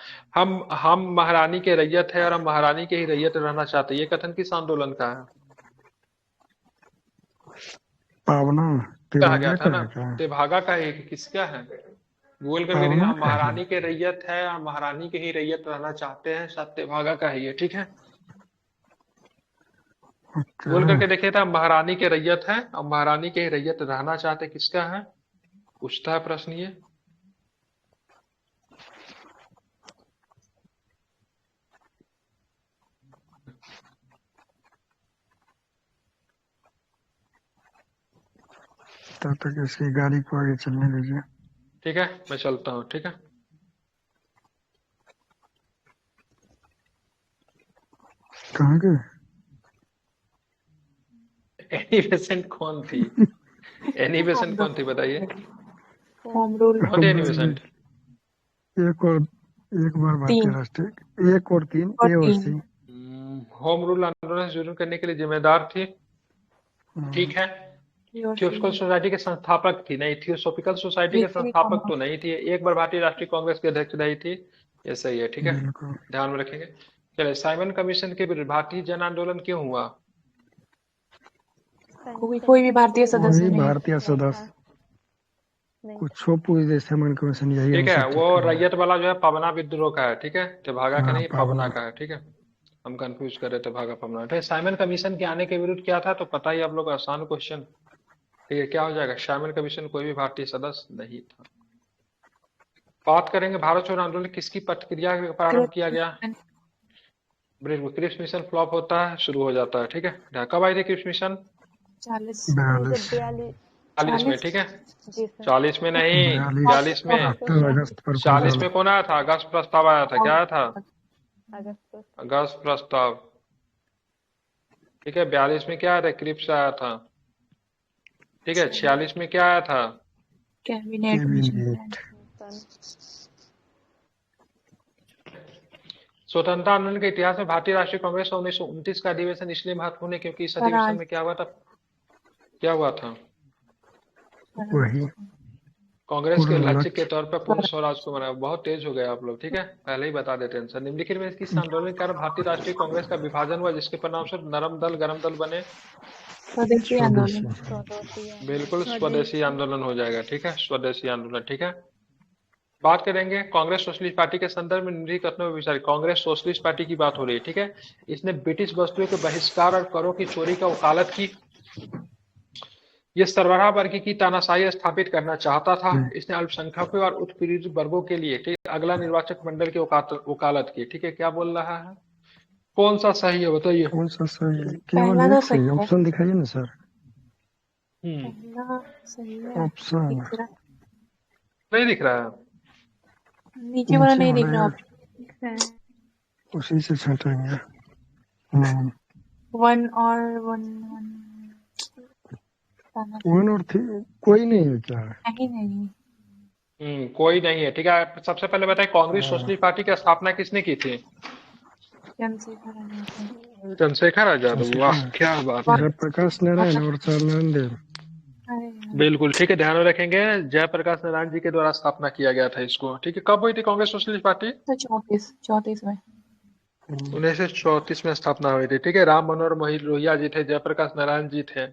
हम महारानी के रैयत है और हम महारानी के ही रैयत रहना चाहते हैं, ये कथन किस आंदोलन का है? पावना कहा गया तेभागा था का ना, है क्या? तेभागा का है कि किसका है? गूगल करके देखिए, पावना हम का है। महारानी के रैयत है और महारानी के ही रैयत रहना चाहते हैं, शायद तेभागा का है ये, ठीक है। गूगल अच्छा, करके देखिए था, महारानी के रैयत है और महारानी के ही रैयत रहना चाहते, किसका है पूछता है प्रश्न ये। तब तक इसकी गाड़ी को आगे चलने दीजिए। ठीक है, मैं चलता हूँ, ठीक है। कहाँ के? एनी बेसेंट कौन थी? एनी बेसेंट कौन थी बताइए? Home rule. कौन थी एनी बेसेंट? एक और एक बार भारतीय 3 राष्ट्रीय, 1 और 3, और ए और 3। सी। होम रूल आंदोलन से जुर्म करने के लिए जिम्मेदार थी, ठीक है। बी और सी। थियोसॉफिकल सोसाइटी के संस्थापक थी, नहीं, थियोसॉफिकल सोसाइटी के वीकली संस्थापक तो कॉमर्स। नहीं थी, एक बार भारतीय राष्ट्रीय कांग्रेस के अध्यक्ष रही थी, ये सही है, ठीक है, बिल्कुल। ध्यान में रखेंगे। चलिए, साइमन कमीशन के विरुद्ध भारतीय जन आंदोलन क्यों हुआ? कोई भी भारतीय सदस्य वही नहीं। भारतीय सदस्य नहीं कुछ पूछ दे सामान कमीशन यही ठीक है, अनुसूचित वो करना। रैयत वाला जो है पवना विद्रोह का है, ठीक है, तेभागा का हाँ नहीं, पवना पावना। का है, ठीक है, हम कंफ्यूज कर रहे थे भागा पवना। फिर साइमन कमीशन के आने के विरुद्ध क्या था, तो पता ही आप लोग, आसान क्वेश्चन, ठीक है, क्या हो जाएगा, साइमन कमीशन कोई भी भारतीय सदस्य नहीं था। बात करेंगे भारत छोड़ो आंदोलन किसकी प्रतिक्रिया में प्रारंभ किया गया? क्रिप्स मिशन फ्लॉप होता है, शुरू हो जाता है, ठीक है। कब आई थी क्रिप्स मिशन? 40। 42। 42 40 में, ठीक है, जी सर। 40 में नहीं, 42 42 में। 8 अगस्त पर 40 कुंतल। में कौन आया था? अगस्त प्रस्ताव आया था, क्या आया था? अगस्त। अगस्त प्रस्ताव, ठीक है। 42 में क्या आया था? क्रिप्स आया था, ठीक है। 46 में क्या आया था? Cabinet mission plan. स्वतंत्रता आंदोलन के इतिहास में भारतीय राष्ट्रीय कांग्रेस का 1929 का अधिवेशन इसलिए महत्वपूर्ण है क्योंकि इस अधिवेशन में क्या हुआ था? क्या हुआ था? वही कांग्रेस के पूर्ण लक्ष्य के लक्ष्य। तौर पर पूर्ण स्वराज को बनाया। बहुत तेज हो गए आप लोग, ठीक है, पहले ही बता देते हैं आंसर। निम्नलिखित में किस आंदोलन के कारण भारतीय राष्ट्रीय कांग्रेस का विभाजन हुआ जिसके परिणामस्वरूप नरम दल गरम दल बने? स्वदेशी आंदोलन। स्वदेशी। बिल्कुल, स्वदेशी आंदोलन हो जाएगा, ठीक है, स्वदेशी आंदोलन, ठीक है। बात करेंगे कांग्रेस सोशलिस्ट पार्टी के संदर्भ में निम्नलिखित कथनों में विचार। कांग्रेस सोशलिस्ट पार्टी की बात हो रही है, ठीक है। इसने ब्रिटिश वस्तुओं के बहिष्कार और करों की चोरी का वकालत की। ये सरबराह वर्ग की तानाशाही स्थापित करना चाहता था। इसने अल्पसंख्यकों और उत्पीड़ित वर्गों के लिए, ठीक, अगला निर्वाचक मंडल की वकालत की, ठीक है। क्या बोल रहा है, कौन सा सही है बताइए? कौन सा सही है? पहला केवल तो एक सही सही है। ऑप्शन दिखाइए ना सर। पहला सही है। ऑप्शन दिख रहा नहीं दिख रहा है? नीचे वाला नीचे नहीं दिख वाला रहा। है, उसी से छटेंगे। 1 और 1 1 और 3 कोई नहीं है क्या? नहीं नहीं। कोई नहीं है, ठीक है। सबसे पहले बताइए, कांग्रेस सोशलिस्ट पार्टी की स्थापना किसने की थी? चंद्रशेखर आजाद। चंद्रशेखर आजाद, वाह क्या बात है। जयप्रकाश नारायण और सदानंद देव। अरे यार। बिल्कुल, ठीक है, ध्यान में रखेंगे। जयप्रकाश नारायण जी के द्वारा स्थापना किया गया था इसको, ठीक है। कब हुई थी कांग्रेस सोशलिस्ट पार्टी? तो 34 में। 1934 में स्थापना हुई थी, ठीक है। राम मनोहर लोहिया जी थे, जयप्रकाश नारायण जी थे,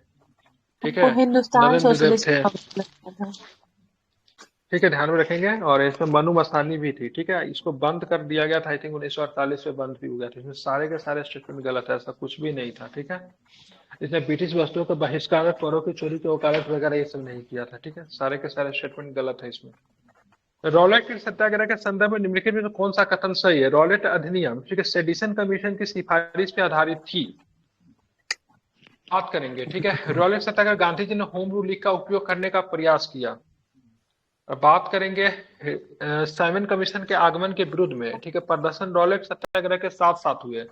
ठीक हमको है, हिंदुस्तान नरेंद्र देव सोशलिस्ट थे, लगता था। ठीक है, ध्यान में रखेंगे। और इसमें मनु मस्तानी भी थी, ठीक है। इसको बंद कर दिया गया था, आई थिंक 1948 में बंद भी हो गया था। इसमें सारे के सारे स्टेटमेंट गलत है, ऐसा कुछ भी नहीं था, ठीक है। इसने ब्रिटिश वस्तुओं के बहिष्कार, करों की चोरी की वकालत वगैरह ये सब नहीं किया था, ठीक है। सारे के सारे स्टेटमेंट गलत है इसमें। रॉलेट सत्याग्रह के संदर्भ में निम्नलिखित में से कौन सा कथन सही है? रॉलेट अधिनियम ठीक है सेडिशन कमीशन की सिफारिश पे आधारित थी। बात करेंगे ठीक है। रॉलेट सत्याग्रह गांधी जी ने होम रूल लीग का उपयोग करने का प्रयास किया। अब बात करेंगे साइमन कमीशन के आगमन के विरुद्ध में ठीक है प्रदर्शन रॉलेट सत्याग्रह के साथ साथ हुए।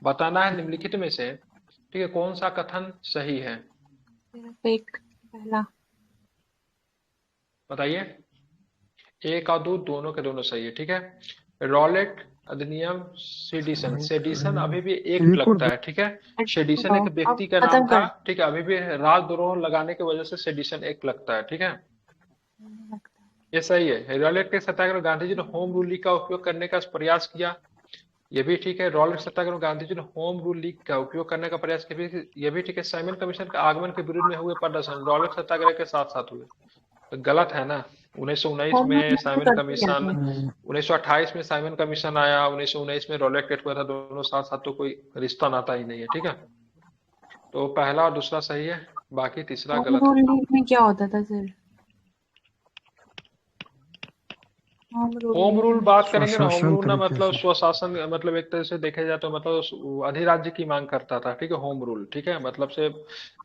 बताना है निम्नलिखित में से ठीक है कौन सा कथन सही है? सिर्फ एक पहला। बताइए। एक और दो दोनों के दोनों सही है ठीक है। रॉलेट अधिनियम सेडिशन सेडिशन अभी भी एक एक और लगता है ठीक है। सेडिशन एक व्यक्ति का खत्म नाम था कर। ठीक है। अभी भी राजद्रोह लगाने की वजह से सेडिशन एक लगता है ठीक है। ये सही है। रॉलेट के सत्याग्रह गांधी जी ने होम रूल लीग का उपयोग करने का प्रयास किया। ये भी ठीक है। रॉलेट सत्याग्रह गांधी जी ने होम रूल लीग का उपयोग करने का प्रयास किया। ये भी ठीक है। साइमन कमीशन के आगमन के विरुद्ध में हुए प्रदर्शन रॉलेट सत्याग्रह के साथ साथ हुए। तो गलत है ना। 1919 में साइमन कमीशन 1928 में साइमन कमीशन आया 1919 में रॉलेट एक्ट हुआ था। दोनों साथ साथ तो कोई रिश्ता नाता ही नहीं है ठीक है। तो पहला और दूसरा सही है बाकी तीसरा होम गलत रूल है। लीग में क्या होता था सर? होम रूल बात करेंगे ना। होम स्वशासन रूल ना तरीके मतलब से। स्वशासन मतलब एक तरह से देखा जाए तो मतलब अधिराज्य की मांग करता था ठीक है। होम रूल ठीक है मतलब से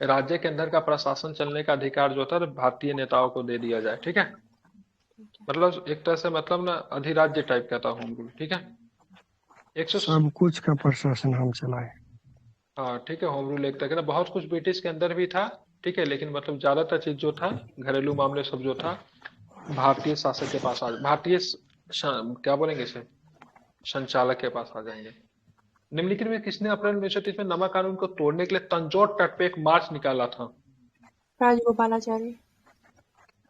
राज्य के अंदर का प्रशासन चलने का अधिकार जो था भारतीय नेताओं को दे दिया जाए ठीक है। मतलब एक तरह से मतलब ना अधिराज्य टाइप का था होम रूल ठीक है। 100 सब कुछ का प्रशासन हम चलाए। हाँ ठीक है। होम रूल एक तरह का बहुत कुछ ब्रिटिश के अंदर भी था ठीक है। लेकिन मतलब ज्यादातर चीज जो था घरेलू मामले सब जो था भारतीय शासक के पास भारतीय क्या बोलेंगे इसे संचालक के पास आ जाएंगे। निम्नलिखित में किसने अप्रैल 1930 में नमक कानून को तोड़ने के लिए तंजौर तट पे एक मार्च निकाला था? राजगोपालाचारी।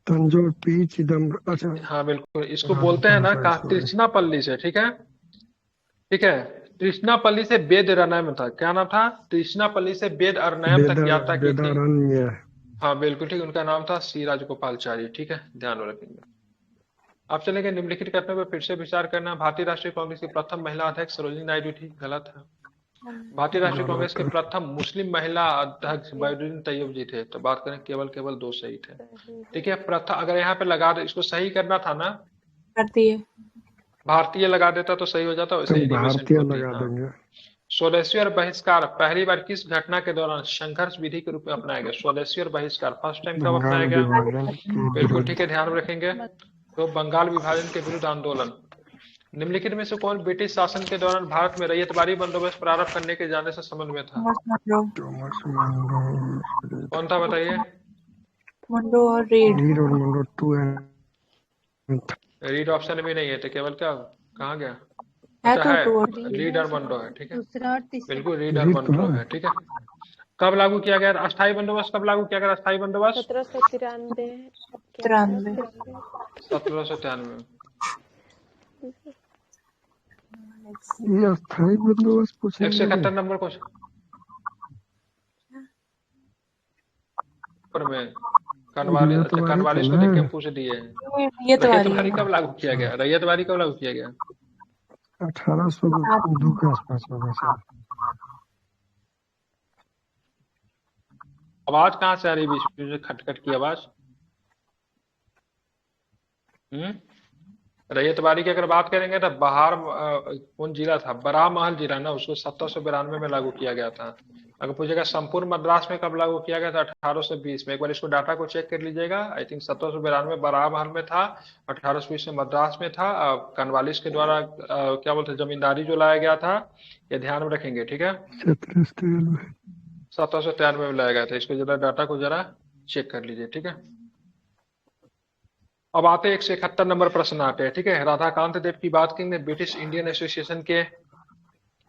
तंजौर पी चिदम्बरम। अच्छा हाँ बिल्कुल। इसको बोलते हैं ना तिरचिनापल्ली से ठीक है। ठीक है। तृष्णापल्ली से वेद अरण्यम था। क्या नाम था? तृष्णापल्ली से वेद अरण्यम तक यात्रा की थी। वेदारण्य। हाँ बिल्कुल ठीक। उनका नाम था सी राजगोपालचारी ठीक है ध्यान रखेंगे। आप चलेंगे निम्नलिखित घटना पर फिर से विचार करना। भारतीय राष्ट्रीय कांग्रेस की प्रथम महिला अध्यक्ष सरोजिनी नायडू थी। गलत है। भारतीय राष्ट्रीय कांग्रेस के प्रथम मुस्लिम महिला अध्यक्ष बैदुद्दीन तैयब जी थे। तो बात करें केवल केवल दो सही थे ठीक है। प्रथम अगर यहाँ पे लगा दे इसको सही करना था ना भारतीय। भारतीय लगा देता तो सही हो जाता। वैसे तुम एनिमेशन भारतीय होती। लगा हाँ। देंगे। स्वदेशी और बहिष्कार पहली बार किस घटना के दौरान संघर्ष विधि के रूप में अपनाया गया? स्वदेशी और बहिष्कार फर्स्ट टाइम कब बंगाल अपनाया गया? विभाजन के बिल्कुल विरुद्ध। ठीक है ध्यान रखेंगे। तो बंगाल विभाजन के विरुद्ध आंदोलन। निम्नलिखित में से कौन ब्रिटिश शासन के दौरान भारत में रैयतवाड़ी बंदोबस्त प्रारंभ करने के जाने से संबंध में था? थॉमस मुंडो। कौन था बताइए। मुंडो और रीड। रीड और मुंडो टू एंड। रीड ऑप्शन में नहीं है तो केवल क्या कहाँ गया? है अच्छा तो है टू। रीड और मंडो है ठीक है। दूसरा और तीसरा। बिल्कुल रीड और रीड तो मंडो है। है ठीक है। कब लागू किया गया अस्थायी बंदोबस्त? कब लागू किया गया अस्थायी बंदोबस्त? 1793 तिरानवे। 1793 ये अस्थायी बंदोबस्त पूछने लगे। 171 नंबर क्वेश्चन में कनवाली। अच्छा रैयतवाड़ी था कनवालिश को ना। देख के हम पूछ दिए हैं। रैयतवाड़ी कब लागू किया गया? रैयतवाड़ी कब लागू किया गया? 1802 के आसपास होगा शायद। आवाज कहाँ से आ रही बीच में खटखट की आवाज? रैयतवाड़ी की अगर बात करेंगे तो बहार कौन जिला था? बरामहल जिला ना। उसको 1792 में लागू किया गया था। अगर पूछेगा संपूर्ण मद्रास में कब लागू किया गया था? 1820 में। एक बार इसको डाटा को चेक कर लीजिएगा। आई थिंक 1792 बरामहल में था। 1820 में मद्रास में था। कनवालिस के द्वारा क्या बोलते जमींदारी जो लाया गया था ये ध्यान में रखेंगे ठीक है। 1793 में लाया गया था। इसको जरा डाटा को जरा चेक कर लीजिए ठीक है। अब आते 171 नंबर प्रश्न आते हैं ठीक है। राधाकांत देव की बात करेंगे ब्रिटिश इंडियन एसोसिएशन के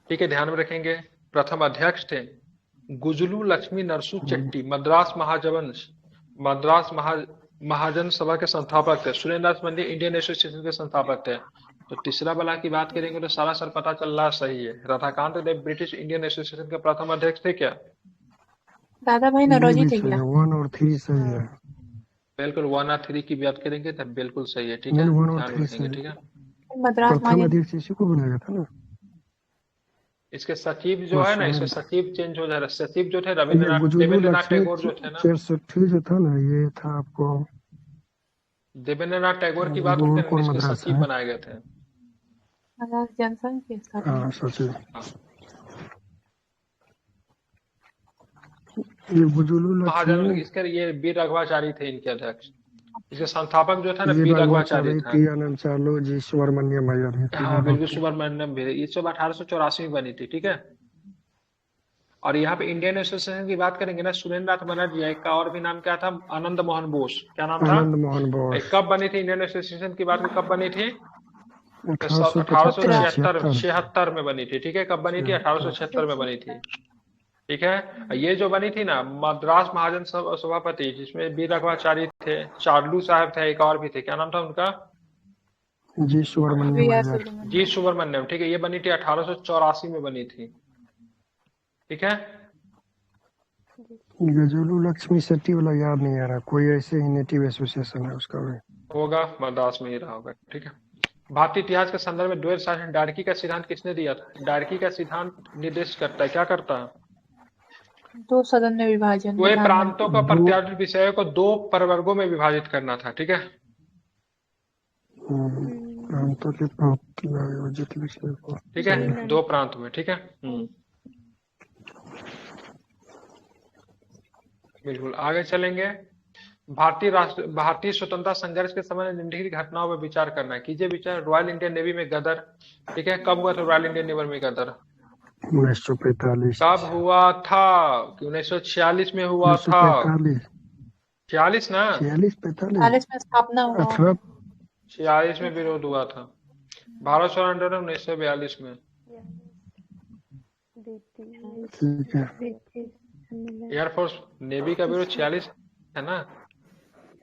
ठीक है ध्यान में रखेंगे प्रथम अध्यक्ष थे। गुजलू लक्ष्मी नरसू चट्टी मद्रास महाजन सभा के संस्थापक थे। सुरेंद्र दास मंडी इंडियन एसोसिएशन के संस्थापक थे। तो तीसरा वाला की बात करेंगे तो सारा सर पता चल रहा सही है। राधाकांत देव ब्रिटिश इंडियन एसोसिएशन के प्रथम अध्यक्ष थे क्या? दादा भाई नौरोजी थे क्या? 1 और 3 सही है। बिल्कुल 1 और 3 की बात करेंगे तब बिल्कुल सही है ठीक है 1 और ध्यान 3 रखेंगे सही। ठीक है। मद्रास प्रथम अध्यक्ष इसी को बनाया था ना। इसके सचिव जो है ना इसके सचिव चेंज हो जा रहा है। सचिव जो थे गुजरू देवेंद्रनाथ लक्ष्मी टैगोर जो थे ना। 64 जो था ना ये था आपको देवेंद्रनाथ टैगोर की बात करते हैं, कौन इसके मद्रास सचिव है? बनाए गए थे। मद्रास जनसंघ की स्थापना। हाँ सचिव। हाँ। ये बुजुलू महाजन लक्ष्मी, इसके ये वीर रघवाचारी थे इनके अध्यक्ष। इसके संस्थापक जो था ना ये वीर रघवाचारी रघुवाचारी, था। टी आनंद चार्लो जी, सुब्रमण्यम अय्यर भी थे। हाँ बिल्कुल, सुब्रमण्यम भी। ये सब 1884 में बनी थी, ठीक है। और यहाँ पे इंडियन एसोसिएशन की बात करेंगे ना, सुरेंद्रनाथ बनर्जी, एक का और भी नाम क्या था, आनंद मोहन बोस। क्या नाम था? आनंद मोहन बोस। कब बनी थी इंडियन एसोसिएशन की बात, कब बनी थी? 1875 1876 में बनी थी, ठीक है। कब बनी थी? 1876 में बनी थी, ठीक है। ये जो बनी थी ना मद्रास महाजन सभापति, जिसमें वीर रघवाचारी थे, चार्लू साहब थे, एक और भी थे, क्या नाम था उनका? जी सुब्रमण्यम अय्यर। जी सुब्रमण्यम, ठीक है। ये बनी थी 1884 में बनी थी, ठीक है। गजुलू लक्ष्मी सेट्टी वाला याद नहीं आ रहा, कोई ऐसे ही नेटिव एसोसिएशन है उसका भी होगा, मद्रास में ही रहा होगा, ठीक है। भारतीय इतिहास के संदर्भ में द्वैध शासन डार्की का सिद्धांत किसने दिया था? डार्की का सिद्धांत निर्देश करता है, क्या करता है? दो सदन में विभाजन। वे प्रांतों का प्रत्याशित विषयों को दो प्रवर्गों में विभाजित करना था, ठीक है। प्रांतों के प्रत्याशित विषय को, ठीक है, दो प्रांत में, ठीक है। बिल्कुल, आगे चलेंगे। भारतीय स्वतंत्रता संघर्ष के समय निम्नलिखित घटनाओं पर विचार करना है, कीजिए विचार। रॉयल इंडियन नेवी में गदर, ठीक है। कब हुआ था रॉयल इंडियन नेवी में गदर? 1945। कब हुआ था? 1946 में हुआ था। 46 ना? 46 में स्थापना हुआ। 46 में विरोध हुआ था। भारत छोड़ो आंदोलन 1942 में। ठीक है। एयरफोर्स नेवी का विरोध 46 है ना।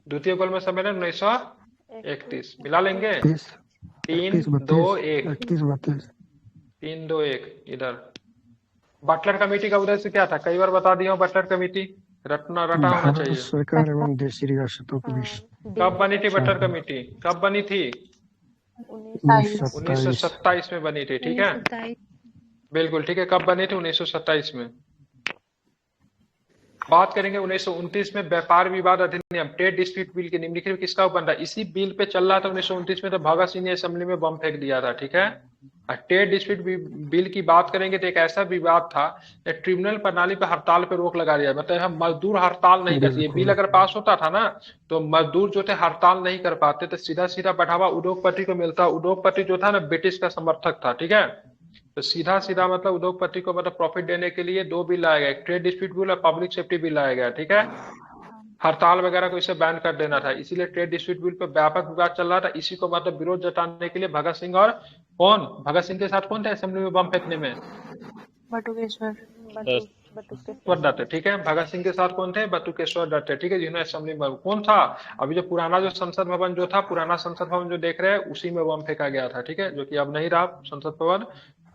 द्वितीय गोलमेज सम्मेलन 1931। मिला लेंगे 3 2 1 3 2 1 इधर। बटलर कमेटी का उद्देश्य क्या था? कई बार बता दिया हूं, बटलर कमेटी रटा होना चाहिए। सरकार एवं देशी रियासतों के बीच। कब बनी थी बटलर कमेटी? कब बनी थी? 1927 में बनी थी, ठीक है। बिल्कुल ठीक है, कब बनी थी? 1927 में। बात करेंगे 1929 में व्यापार विवाद अधिनियम, ट्रेड डिस्प्यूट बिल के निम्नलिखित में किसका बन रहा है? इसी बिल पे चल रहा था 1929 में, तो भगत सिंह ने असेंबली में बम फेंक दिया था, ठीक है। ट्रेड डिस्प्यूट बिल की बात करेंगे तो एक ऐसा विवाद था, ट्रिब्यूनल प्रणाली पर हड़ताल पर रोक लगा दिया, मतलब हम मजदूर हड़ताल नहीं करते। ये बिल अगर पास होता था ना तो मजदूर जो थे हड़ताल नहीं कर पाते, तो सीधा सीधा बढ़ावा उद्योगपति को मिलता। उद्योगपति जो था ना ब्रिटिश का समर्थक था, ठीक है। तो सीधा सीधा मतलब उद्योगपति को मतलब प्रॉफिट देने के लिए दो बिल लाया गया, एक ट्रेड डिस्प्यूट बिल और पब्लिक सेफ्टी बिल लाया गया, ठीक है। हड़ताल वगैरह को इसे बैन कर देना था, इसीलिए ट्रेड डिस्प्यूट बिल पर व्यापक विवाद चल रहा था। इसी को मतलब विरोध जताने के लिए भगत सिंह और कौन, भगत सिंह के साथ कौन थे असेंबली में बम फेंकने में? बटुकेश्वर दत्त, ठीक है। भगत सिंह के साथ कौन थे? बटुकेश्वर दत्त, ठीक है, जिन्होंने असेंबली में कौन था? अभी जो पुराना जो संसद भवन जो था, पुराना संसद भवन जो देख रहे हैं उसी में बम फेंका गया था, ठीक है, जो कि अब नहीं रहा संसद भवन।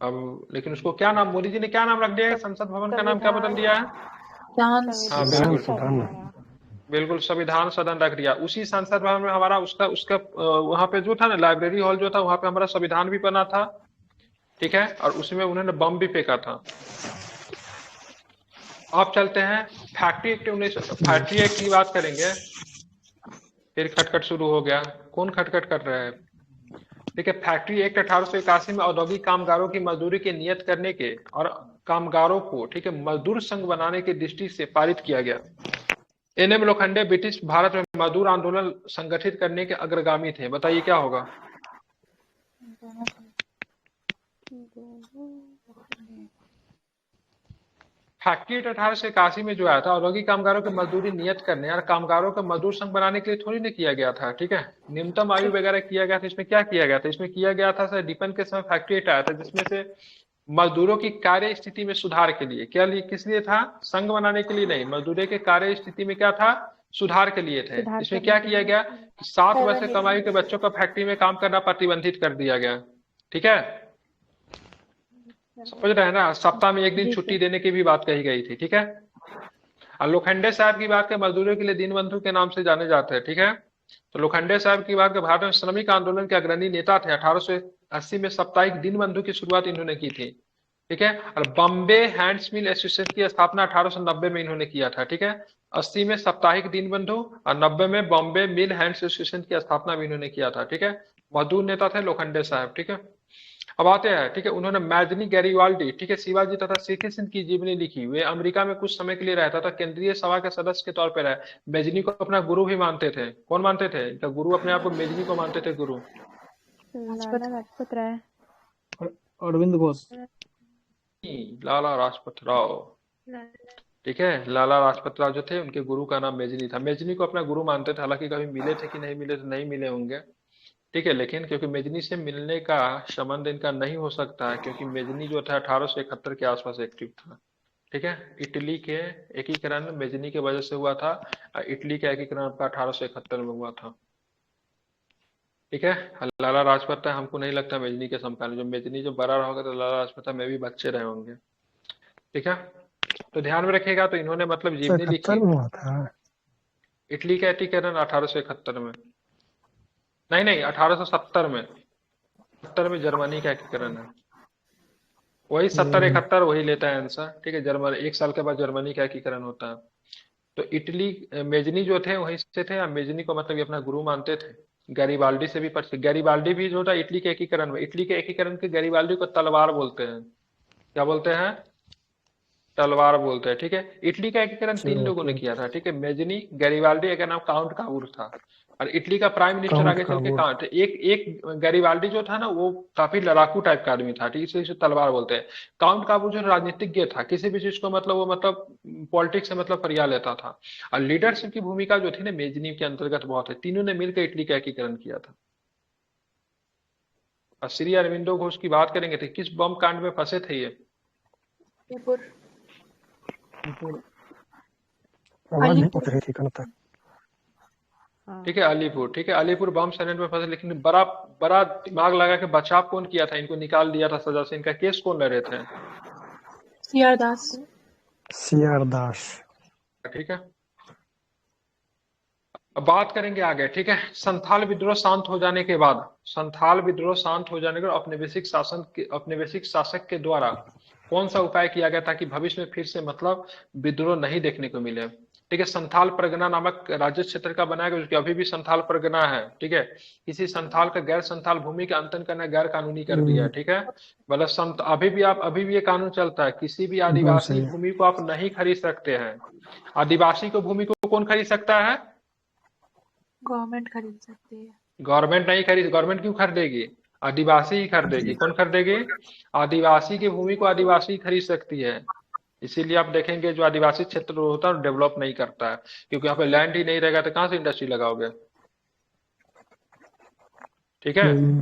अब लेकिन उसको क्या नाम, मोदी जी ने क्या नाम रख दिया है? संसद भवन का नाम क्या बदल दिया है? बिल्कुल, संविधान सदन रख दिया। उसी संसद भवन में हमारा उसका वहां पे जो था ना लाइब्रेरी हॉल जो था, वहां पे हमारा संविधान भी बना था, ठीक है। और उसमें उन्होंने बम भी फेंका था। अब चलते हैं फैक्ट्री एक्ट फैक्ट्री एक्ट की बात करेंगे। फिर खटखट शुरू हो गया, कौन खटखट कर रहा है? ठीक है, फैक्ट्री एक्ट 1881 में औद्योगिक कामगारों की मजदूरी के नियत करने के और कामगारों को, ठीक है, मजदूर संघ बनाने की दृष्टि से पारित किया गया। एन.एम. लोखंडे ब्रिटिश भारत में मजदूर आंदोलन संगठित करने के अग्रगामी थे। बताइए क्या होगा? फैक्ट्री एक्ट 1881 में जो आया था, औद्योगिक कामगारों की मजदूरी नियत करने और कामगारों को मजदूर संघ बनाने के लिए थोड़ी ना किया गया था, ठीक है। न्यूनतम आयु वगैरह किया गया था। इसमें क्या किया गया था? इसमें किया गया था सर डिपेंड के समय फैक्ट्री एक्ट आया था, जिसमें से मजदूरों की कार्य स्थिति में सुधार के लिए, क्या लिए, किस लिए था? संघ बनाने के लिए नहीं, मजदूरों के कार्य स्थिति में क्या था? सुधार के लिए थे। इसमें क्या किया गया? 7 वर्ष से कम आयु के बच्चों को फैक्ट्री में काम करना प्रतिबंधित कर दिया गया, ठीक है। समझ रहे हैं ना? सप्ताह में 1 दिन छुट्टी देने की भी बात कही गई थी, ठीक है। और लोखंडे साहब की बात के मजदूरों के लिए दीनबंधु के नाम से जाने जाते हैं, ठीक है। तो लोखंडे साहब की बात के भारत में श्रमिक आंदोलन के अग्रणी नेता थे। 1880 में साप्ताहिक दीनबंधु की शुरुआत इन्होंने की थी, ठीक है। और बॉम्बे हैंड्स मिल एसोसिएशन की स्थापना 1890 में इन्होंने किया था, ठीक है। 80 में साप्ताहिक दीनबंधु और 90 में बॉम्बे मिल हैंड्स एसोसिएशन की स्थापना भी इन्होंने किया था। ठीक है, मजदूर नेता थे लोखंडे साहब। ठीक है, अब आते हैं। ठीक है, उन्होंने मैजनी गैरीवाल्डी, ठीक है, शिवाजी तथा श्री कृष्ण की जीवनी लिखी। वे अमेरिका में कुछ समय के लिए रहता था, केंद्रीय सभा के सदस्य के तौर पर रहे। मेजनी को अपना गुरु भी मानते थे। कौन मानते थे? इनका गुरु अपने आप को मेजनी को मानते थे गुरु। लाला लाजपत राय। अरविंद घोष। लाला लाजपत राव। ठीक है, लाला लाजपत राव जो थे उनके गुरु का नाम मेजनी था। मेजनी को अपना गुरु मानते थे। हालांकि कभी मिले थे कि नहीं मिले थे, नहीं मिले होंगे। ठीक है, लेकिन क्योंकि मेजनी से मिलने का संबंध इनका नहीं हो सकता है, क्योंकि मेजनी जो था 1871 के आसपास एक्टिव था। ठीक है, इटली के एकीकरण मेजनी की वजह से हुआ था। इटली का एकीकरण आपका 1871 में हुआ था। ठीक है, लाला लाजपत राय हमको नहीं लगता मेजनी के समकालीन। जो मेजनी जो बड़ा रहा होगा तो लाला लाजपत राय में भी बच्चे रहे होंगे। ठीक है, तो ध्यान में रखिएगा। तो इन्होंने मतलब जीवनी लिखी। 71 में हुआ था। इटली का एकीकरण 1871 में, नहीं 1870 में। 70 में जर्मनी का एकीकरण है। वही 70-71 वही लेता है आंसर। ठीक है, जर्मनी 1 साल के बाद जर्मनी का एकीकरण होता है। तो इटली मेजनी जो थे वहीं से थे। मेजनी को मतलब ये अपना गुरु मानते थे। गैरीबाल्डी से भी परिचित। गैरीबाल्डी भी जो था इटली के एकीकरण में, इटली के एकीकरण के गैरीबाल्डी को तलवार बोलते हैं। क्या बोलते हैं? तलवार बोलते हैं। ठीक है, इटली का एकीकरण 3 लोगों ने किया था। ठीक है, मेजनी, गैरीबाल्डी, का नाम काउंट काबूर था। और इटली का प्राइम मिनिस्टर आगे चल के काउंट। एक गैरीबाल्डी जो था ना वो काफी लड़ाकू टाइप का आदमी था। ठीक है, इसलिए इसे तलवार बोलते हैं। काउंट काबूर जो राजनीतिज्ञ था, किसी भी चीज को मतलब वो मतलब पॉलिटिक्स से मतलब फरिया लेता था। और लीडरशिप की भूमिका जो थी ना मेजनी के अंतर्गत बहुत है। तीनों ने मिलकर इटली का एकीकरण किया था। और श्री अरविंदो घोष की बात करेंगे तो किस बम कांड में फंसे थे ये? आवाज नहीं पहुंच रही थी कल तक। ठीक है, अलीपुर। ठीक है, अलीपुर बम स्टैंड में फंसे, लेकिन बड़ा बड़ा दिमाग लगा के बचाव कौन किया था? इनको निकाल दिया था सजा से। इनका केस कौन लड़े थे? सीआर दास। सीआर दास। ठीक है, अब बात करेंगे आगे। ठीक है, संथाल विद्रोह शांत हो जाने के बाद, संथाल विद्रोह शांत हो जाने के बाद औपनिवेशिक शासक के द्वारा कौन सा उपाय किया गया ताकि भविष्य में फिर से मतलब विद्रोह नहीं देखने को मिले? ठीक है, संथाल परगना नामक राज्य क्षेत्र का बनाया गया, जो कि अभी भी संथाल परगना है। ठीक है, किसी संथाल का गैर संथाल भूमि का अंतन करना गैर कानूनी कर दिया। ठीक है, मतलब संत अभी भी ये कानून चलता है, किसी भी आदिवासी भूमि को आप नहीं खरीद सकते हैं। आदिवासी को भूमि को कौन खरीद सकता है? गवर्नमेंट खरीद सकती है। गवर्नमेंट नहीं खरीद। गवर्नमेंट क्यों खरीदेगी? आदिवासी ही खरीदेगी। कौन खरीदेगी? आदिवासी की भूमि को आदिवासी खरीद सकती है। इसीलिए आप देखेंगे जो आदिवासी क्षेत्र होता है डेवलप नहीं करता है, क्योंकि यहाँ पे लैंड ही नहीं रहेगा तो कहाँ से इंडस्ट्री लगाओगे? ठीक है,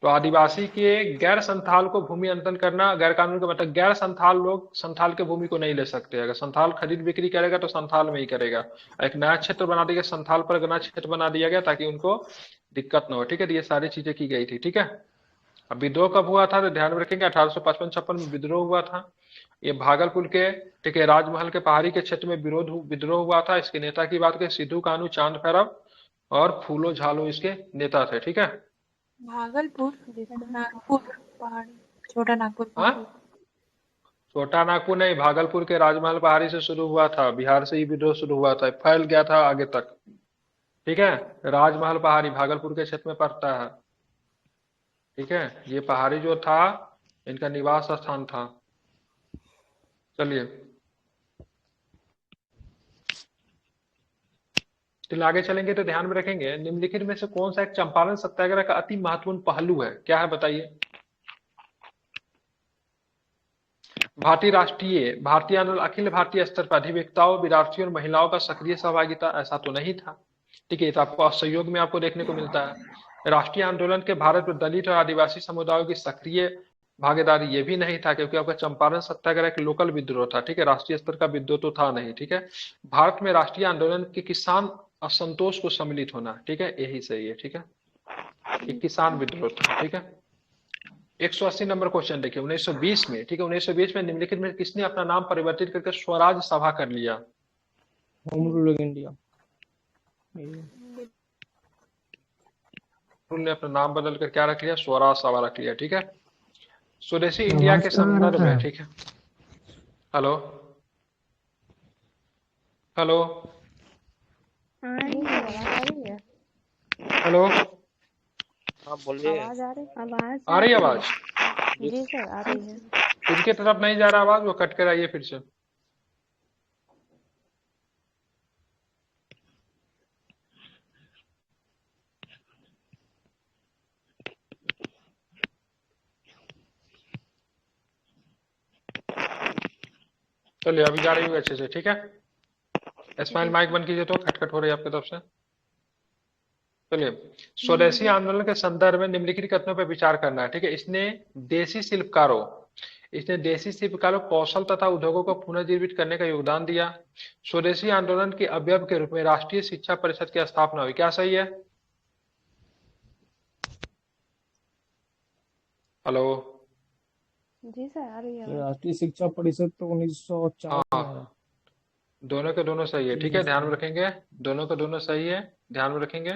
तो आदिवासी के गैर संथाल को भूमि अंतन करना गैर कानूनी का मतलब गैर संथाल लोग संथाल के भूमि को नहीं ले सकते। अगर संथाल खरीद बिक्री करेगा तो संथाल में ही करेगा। एक नया क्षेत्र बना दिया, संथाल परगना क्षेत्र बना दिया गया ताकि उनको दिक्कत न हो। ठीक है, तो ये सारी चीजें की गई थी। ठीक है, अब विद्रोह कब हुआ था तो ध्यान में रखेंगे 1855-56 में विद्रोह हुआ था। ये भागलपुर के ठीक है राजमहल के पहाड़ी के क्षेत्र में विद्रोह हुआ था। इसके नेता की बात करें सिद्धू कान्हू चांद भैरव और फूलो झालो इसके नेता थे। ठीक है, भागलपुर, नागपुर पहाड़ी, छोटा नागपुर हाँ, पहाड़ी। छोटा नागपुर नहीं, भागलपुर के राजमहल पहाड़ी से शुरू हुआ था। बिहार से ही विद्रोह शुरू हुआ था, फैल गया था आगे तक। ठीक है, राजमहल पहाड़ी भागलपुर के क्षेत्र में पड़ता है। ठीक है, ये पहाड़ी जो था इनका निवास स्थान था। चलिए तो आगे चलेंगे तो ध्यान में रखेंगे निम्नलिखित में से कौन सा एक चंपारण सत्याग्रह का अति महत्वपूर्ण पहलू है? क्या है बताइए? भारतीय आंदोलन अखिल भारतीय स्तर पर अधिवक्ताओं, विद्यार्थियों और महिलाओं का सक्रिय सहभागिता? ऐसा तो नहीं था। ठीक है, तो आपको असहयोग में आपको देखने को मिलता है। राष्ट्रीय आंदोलन के भारत में दलित और आदिवासी समुदायों की सक्रिय भागीदारी? ये भी नहीं था, क्योंकि आपका चंपारण सत्याग्रह एक लोकल विद्रोह था। ठीक है, राष्ट्रीय स्तर का विद्रोह तो था नहीं। ठीक है, भारत में राष्ट्रीय आंदोलन के किसान असंतोष को सम्मिलित होना? ठीक है, यही सही है। ठीक है, ये किसान विद्रोह था। ठीक है, 180 नंबर क्वेश्चन देखिए 1920 में। ठीक है, 1920 में निम्नलिखित में किसने अपना नाम परिवर्तित करके स्वराज सभा कर लिया? होम रूल इंडिया ने अपना नाम बदल कर क्या रख लिया? स्वराज सभा रख लिया। ठीक है, स्वदेशी इंडिया के संदर्भ में। ठीक है, हेलो हेलो हाँ जी सर, आवाज आ रही है? हेलो, हाँ बोलिए। आवाज आ रही, आवाज आ आ रही है रही आवाज? है? जी सर, आ रही है। किनके तरफ नहीं जा रहा आवाज, वो कट कर आइए फिर से। चलिए अभी जा रही होगी अच्छे से, ठीक है। इस्माइल जी माइक सर। बंद कीजिए, तो खटखट हो रही है आपकी तरफ से। चलिए, स्वदेशी जी आंदोलन के संदर्भ में निम्नलिखित कथनों पर विचार करना है, ठीक है। देशी शिल्पकारों इसने देशी शिल्पकारों, कौशल तथा उद्योगों को पुनर्जीवित करने का योगदान दिया। स्वदेशी आंदोलन के अवयव के रूप में राष्ट्रीय शिक्षा परिषद की स्थापना हुई। क्या सही है? हेलो। जी सर, आ रही है आवाज। राष्ट्रीय शिक्षा परिषद तो 1904 में है। हाँ, दोनों के दोनों सही है, ये ठीक मैं है, ध्यान में सुना। रखेंगे। दोनों के दोनों सही है, ध्यान में रखेंगे।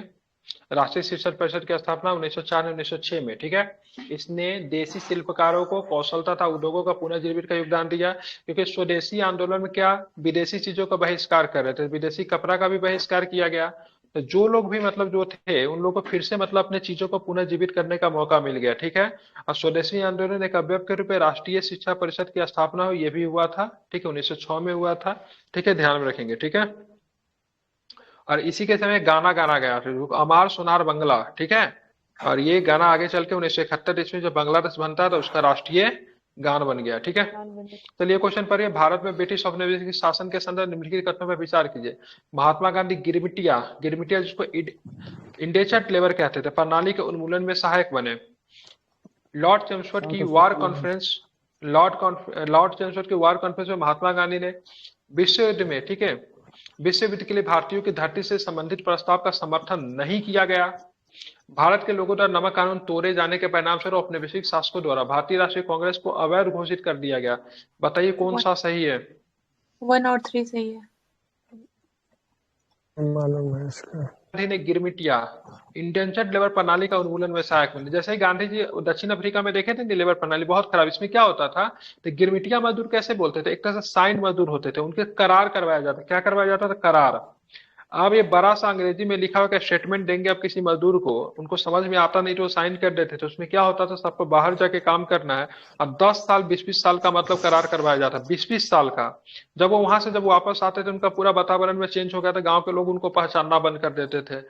राष्ट्रीय शिक्षा परिषद की स्थापना 1904 में 1906 में, ठीक है। इसने देशी शिल्पकारों को, कौशल तथा उद्योगों का पुनर्जीवित का योगदान दिया, क्योंकि स्वदेशी आंदोलन में क्या विदेशी चीजों का बहिष्कार कर रहे थे, विदेशी कपड़ा का भी बहिष्कार किया गया। तो जो लोग भी मतलब जो थे उन लोगों को फिर से मतलब अपने चीजों को पुनर्जीवित करने का मौका मिल गया, ठीक है। और स्वदेशी आंदोलन एक अवयव के रूप में राष्ट्रीय शिक्षा परिषद की स्थापना हुई, ये भी हुआ था, ठीक है, 1906 में हुआ था, ठीक है, ध्यान में रखेंगे, ठीक है। और इसी के समय गाना गाना गया फिर अमार सोनार बंगला, ठीक है। और ये गाना आगे चल के 1971 ईस्वी जब बांग्लादेश बनता है तो उसका राष्ट्रीय गान बन गया, ठीक है। गान बजे। चलिए क्वेश्चन पढ़िए। भारत में ब्रिटिश औपनिवेशिक शासन के संदर्भ निम्नलिखित कथनों पर विचार कीजिए। महात्मा गांधी गिरमिटिया गिरमिटिया जिसको इंडेचर्ड लेबर कहते थे, प्रणाली के उन्मूलन में सहायक बने। लॉर्ड चेम्सफोर्ड की वार कॉन्फ्रेंस लॉर्ड चेम्सफोर्ड की वार कॉन्फ्रेंस में महात्मा गांधी ने विश्व युद्ध में, ठीक है, विश्व युद्ध के लिए भारतीयों की धरती से संबंधित प्रस्ताव का समर्थन नहीं किया गया। भारत के लोगों द्वारा नमक कानून तोड़े जाने के परिणाम स्वरूप औपनिवेशिक शासकों द्वारा भारतीय राष्ट्रीय कांग्रेस को अवैध घोषित कर दिया गया। बताइए कौन सा सही है? 1 और 3 सही है। मालूम है इसका। गांधी ने गिरमिटिया इंडेंचर्ड लेबर प्रणाली का उन्मूलन में सहायक बने। जैसे ही गांधी जी दक्षिण अफ्रीका में देखे थे कि लेबर प्रणाली बहुत खराब, इसमें क्या होता था, तो गिरमिटिया मजदूर कैसे बोलते थे, एक तरह से साइन मजदूर होते थे, उनके करार करवाया जाता, क्या करवाया जाता था, करार। अब ये बड़ा सा अंग्रेजी में लिखा हुआ स्टेटमेंट देंगे अब किसी मजदूर को, उनको समझ में आता नहीं तो साइन कर देते थे। उसमें क्या होता था, सबको बाहर जाके काम करना है। अब 10 साल 20-20 साल का मतलब करार करवाया जाता, 20-20 साल का। जब वो वहां से जब वापस आते थे उनका पूरा वातावरण में चेंज हो गया था, गांव के लोग उनको पहचानना बंद कर देते थे,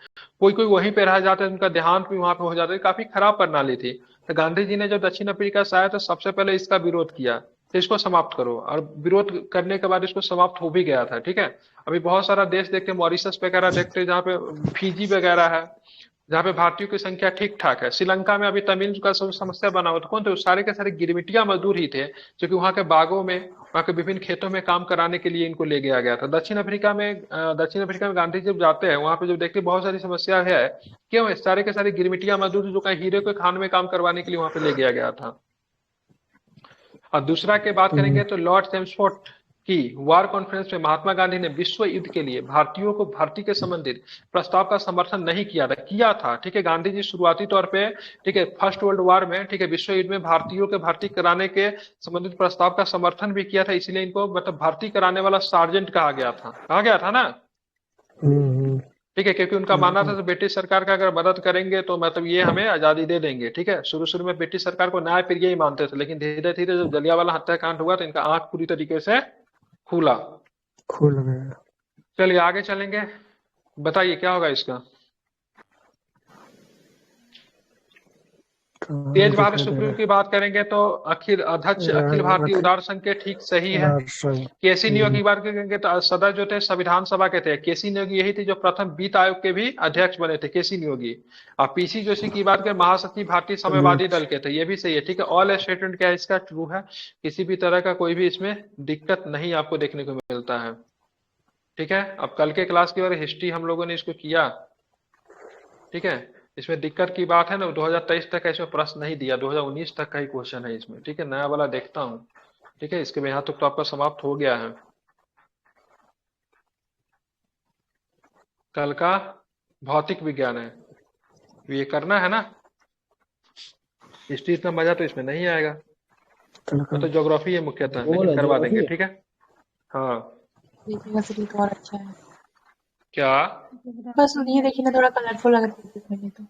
कोई कोई वहीं पे रह जाते थे, उनका देहांत भी वहां पे हो जाता था। काफी खराब प्रणाली थी। तो गांधी जी ने जब दक्षिण अफ्रीका से आया तो सबसे पहले इसका विरोध किया, तो इसको समाप्त करो, और विरोध करने के बाद इसको समाप्त हो भी गया था, ठीक है। अभी बहुत सारा देश देखते हैं, मॉरिशस वगैरह देखते हैं, जहाँ पे फिजी वगैरह है, जहाँ पे भारतीयों की संख्या ठीक ठाक है। श्रीलंका में अभी तमिल का सब समस्या बना हुआ था, कौन थे वो? सारे के सारे गिरमिटिया मजदूर ही थे, जो कि वहाँ के बागों में, वहाँ के विभिन्न खेतों में काम कराने के लिए इनको ले गया गया था। दक्षिण अफ्रीका में गांधी जब जाते हैं वहां पे जो देखते हैं बहुत सारी समस्या है, क्यों है? सारे के सारे गिरमिटिया मजदूर जो कहीं हीरे के खान में काम करवाने के लिए वहां पे ले गया गया था। और दूसरा के बात करेंगे तो लॉर्ड चेम्सफोर्ड की वार कॉन्फ्रेंस में महात्मा गांधी ने विश्व युद्ध के लिए भारतीयों को भर्ती के संबंधित प्रस्ताव का समर्थन नहीं किया था, ठीक है। गांधी जी शुरुआती तौर पे, ठीक है, फर्स्ट वर्ल्ड वार में, ठीक है, विश्व युद्ध में भारतीयों के भर्ती कराने के संबंधित प्रस्ताव का समर्थन भी किया था, इसलिए इनको मतलब भर्ती कराने वाला सार्जेंट कहा गया था ना, हम्म, ठीक है, क्योंकि उनका मानना था तो ब्रिटिश सरकार का अगर मदद करेंगे तो मतलब ये हमें आजादी दे देंगे, ठीक है। शुरू शुरू में ब्रिटिश सरकार को न्याय प्रिय ही मानते थे, लेकिन धीरे धीरे जब जलियांवाला हत्याकांड हुआ तो इनका आंख पूरी तरीके से खुला। खुल गया। चलिए आगे चलेंगे, बताइए क्या होगा इसका। कहाँ तेज भारत दिखाई दे सुप्रीम रहा की बात करेंगे तो अध्यक्ष है? अखिल भारतीय उदार संघ के, ठीक सही है। राष्ट्र। केसी नियोगी की बात करेंगे तो सदस्य जो थे संविधान सभा के थे, केसी नियोगी यही थे जो प्रथम वित्त आयोग के भी अध्यक्ष बने थे, केसी नियोगी। और पीसी जोशी की बात करें, महासचिव भारतीय साम्यवादी दल के थे, ये भी सही है, ठीक है। ऑल स्टेटमेंट क्या है इसका, ट्रू है, किसी भी तरह का कोई भी इसमें दिक्कत नहीं आपको देखने को मिलता है, ठीक है। अब कल के क्लास की बार हिस्ट्री हम लोगों ने इसको किया, ठीक है। इसमें दिक्कत की बात है ना, 2023 तक का इसमें प्रश्न नहीं दिया, 2019 तक का ही क्वेश्चन है इसमें, ठीक है। नया वाला देखता हूँ, ठीक है। इसके यहाँ तक तो आपका समाप्त हो गया है। कल का भौतिक विज्ञान है, ये करना है ना। हिस्ट्री इतना मजा तो इसमें नहीं आएगा, कल का तो ज्योग्राफी है मुख्यतः, भूगोल लेकिन है, करवा ज्योग्राफी देंगे, है। ठीक है। हाँ, देखिएगा सीरीज तो और अच्छा है। क्या? बस ये देखिए ना, थोड़ा कलरफुल लग रहा है देखने में तो।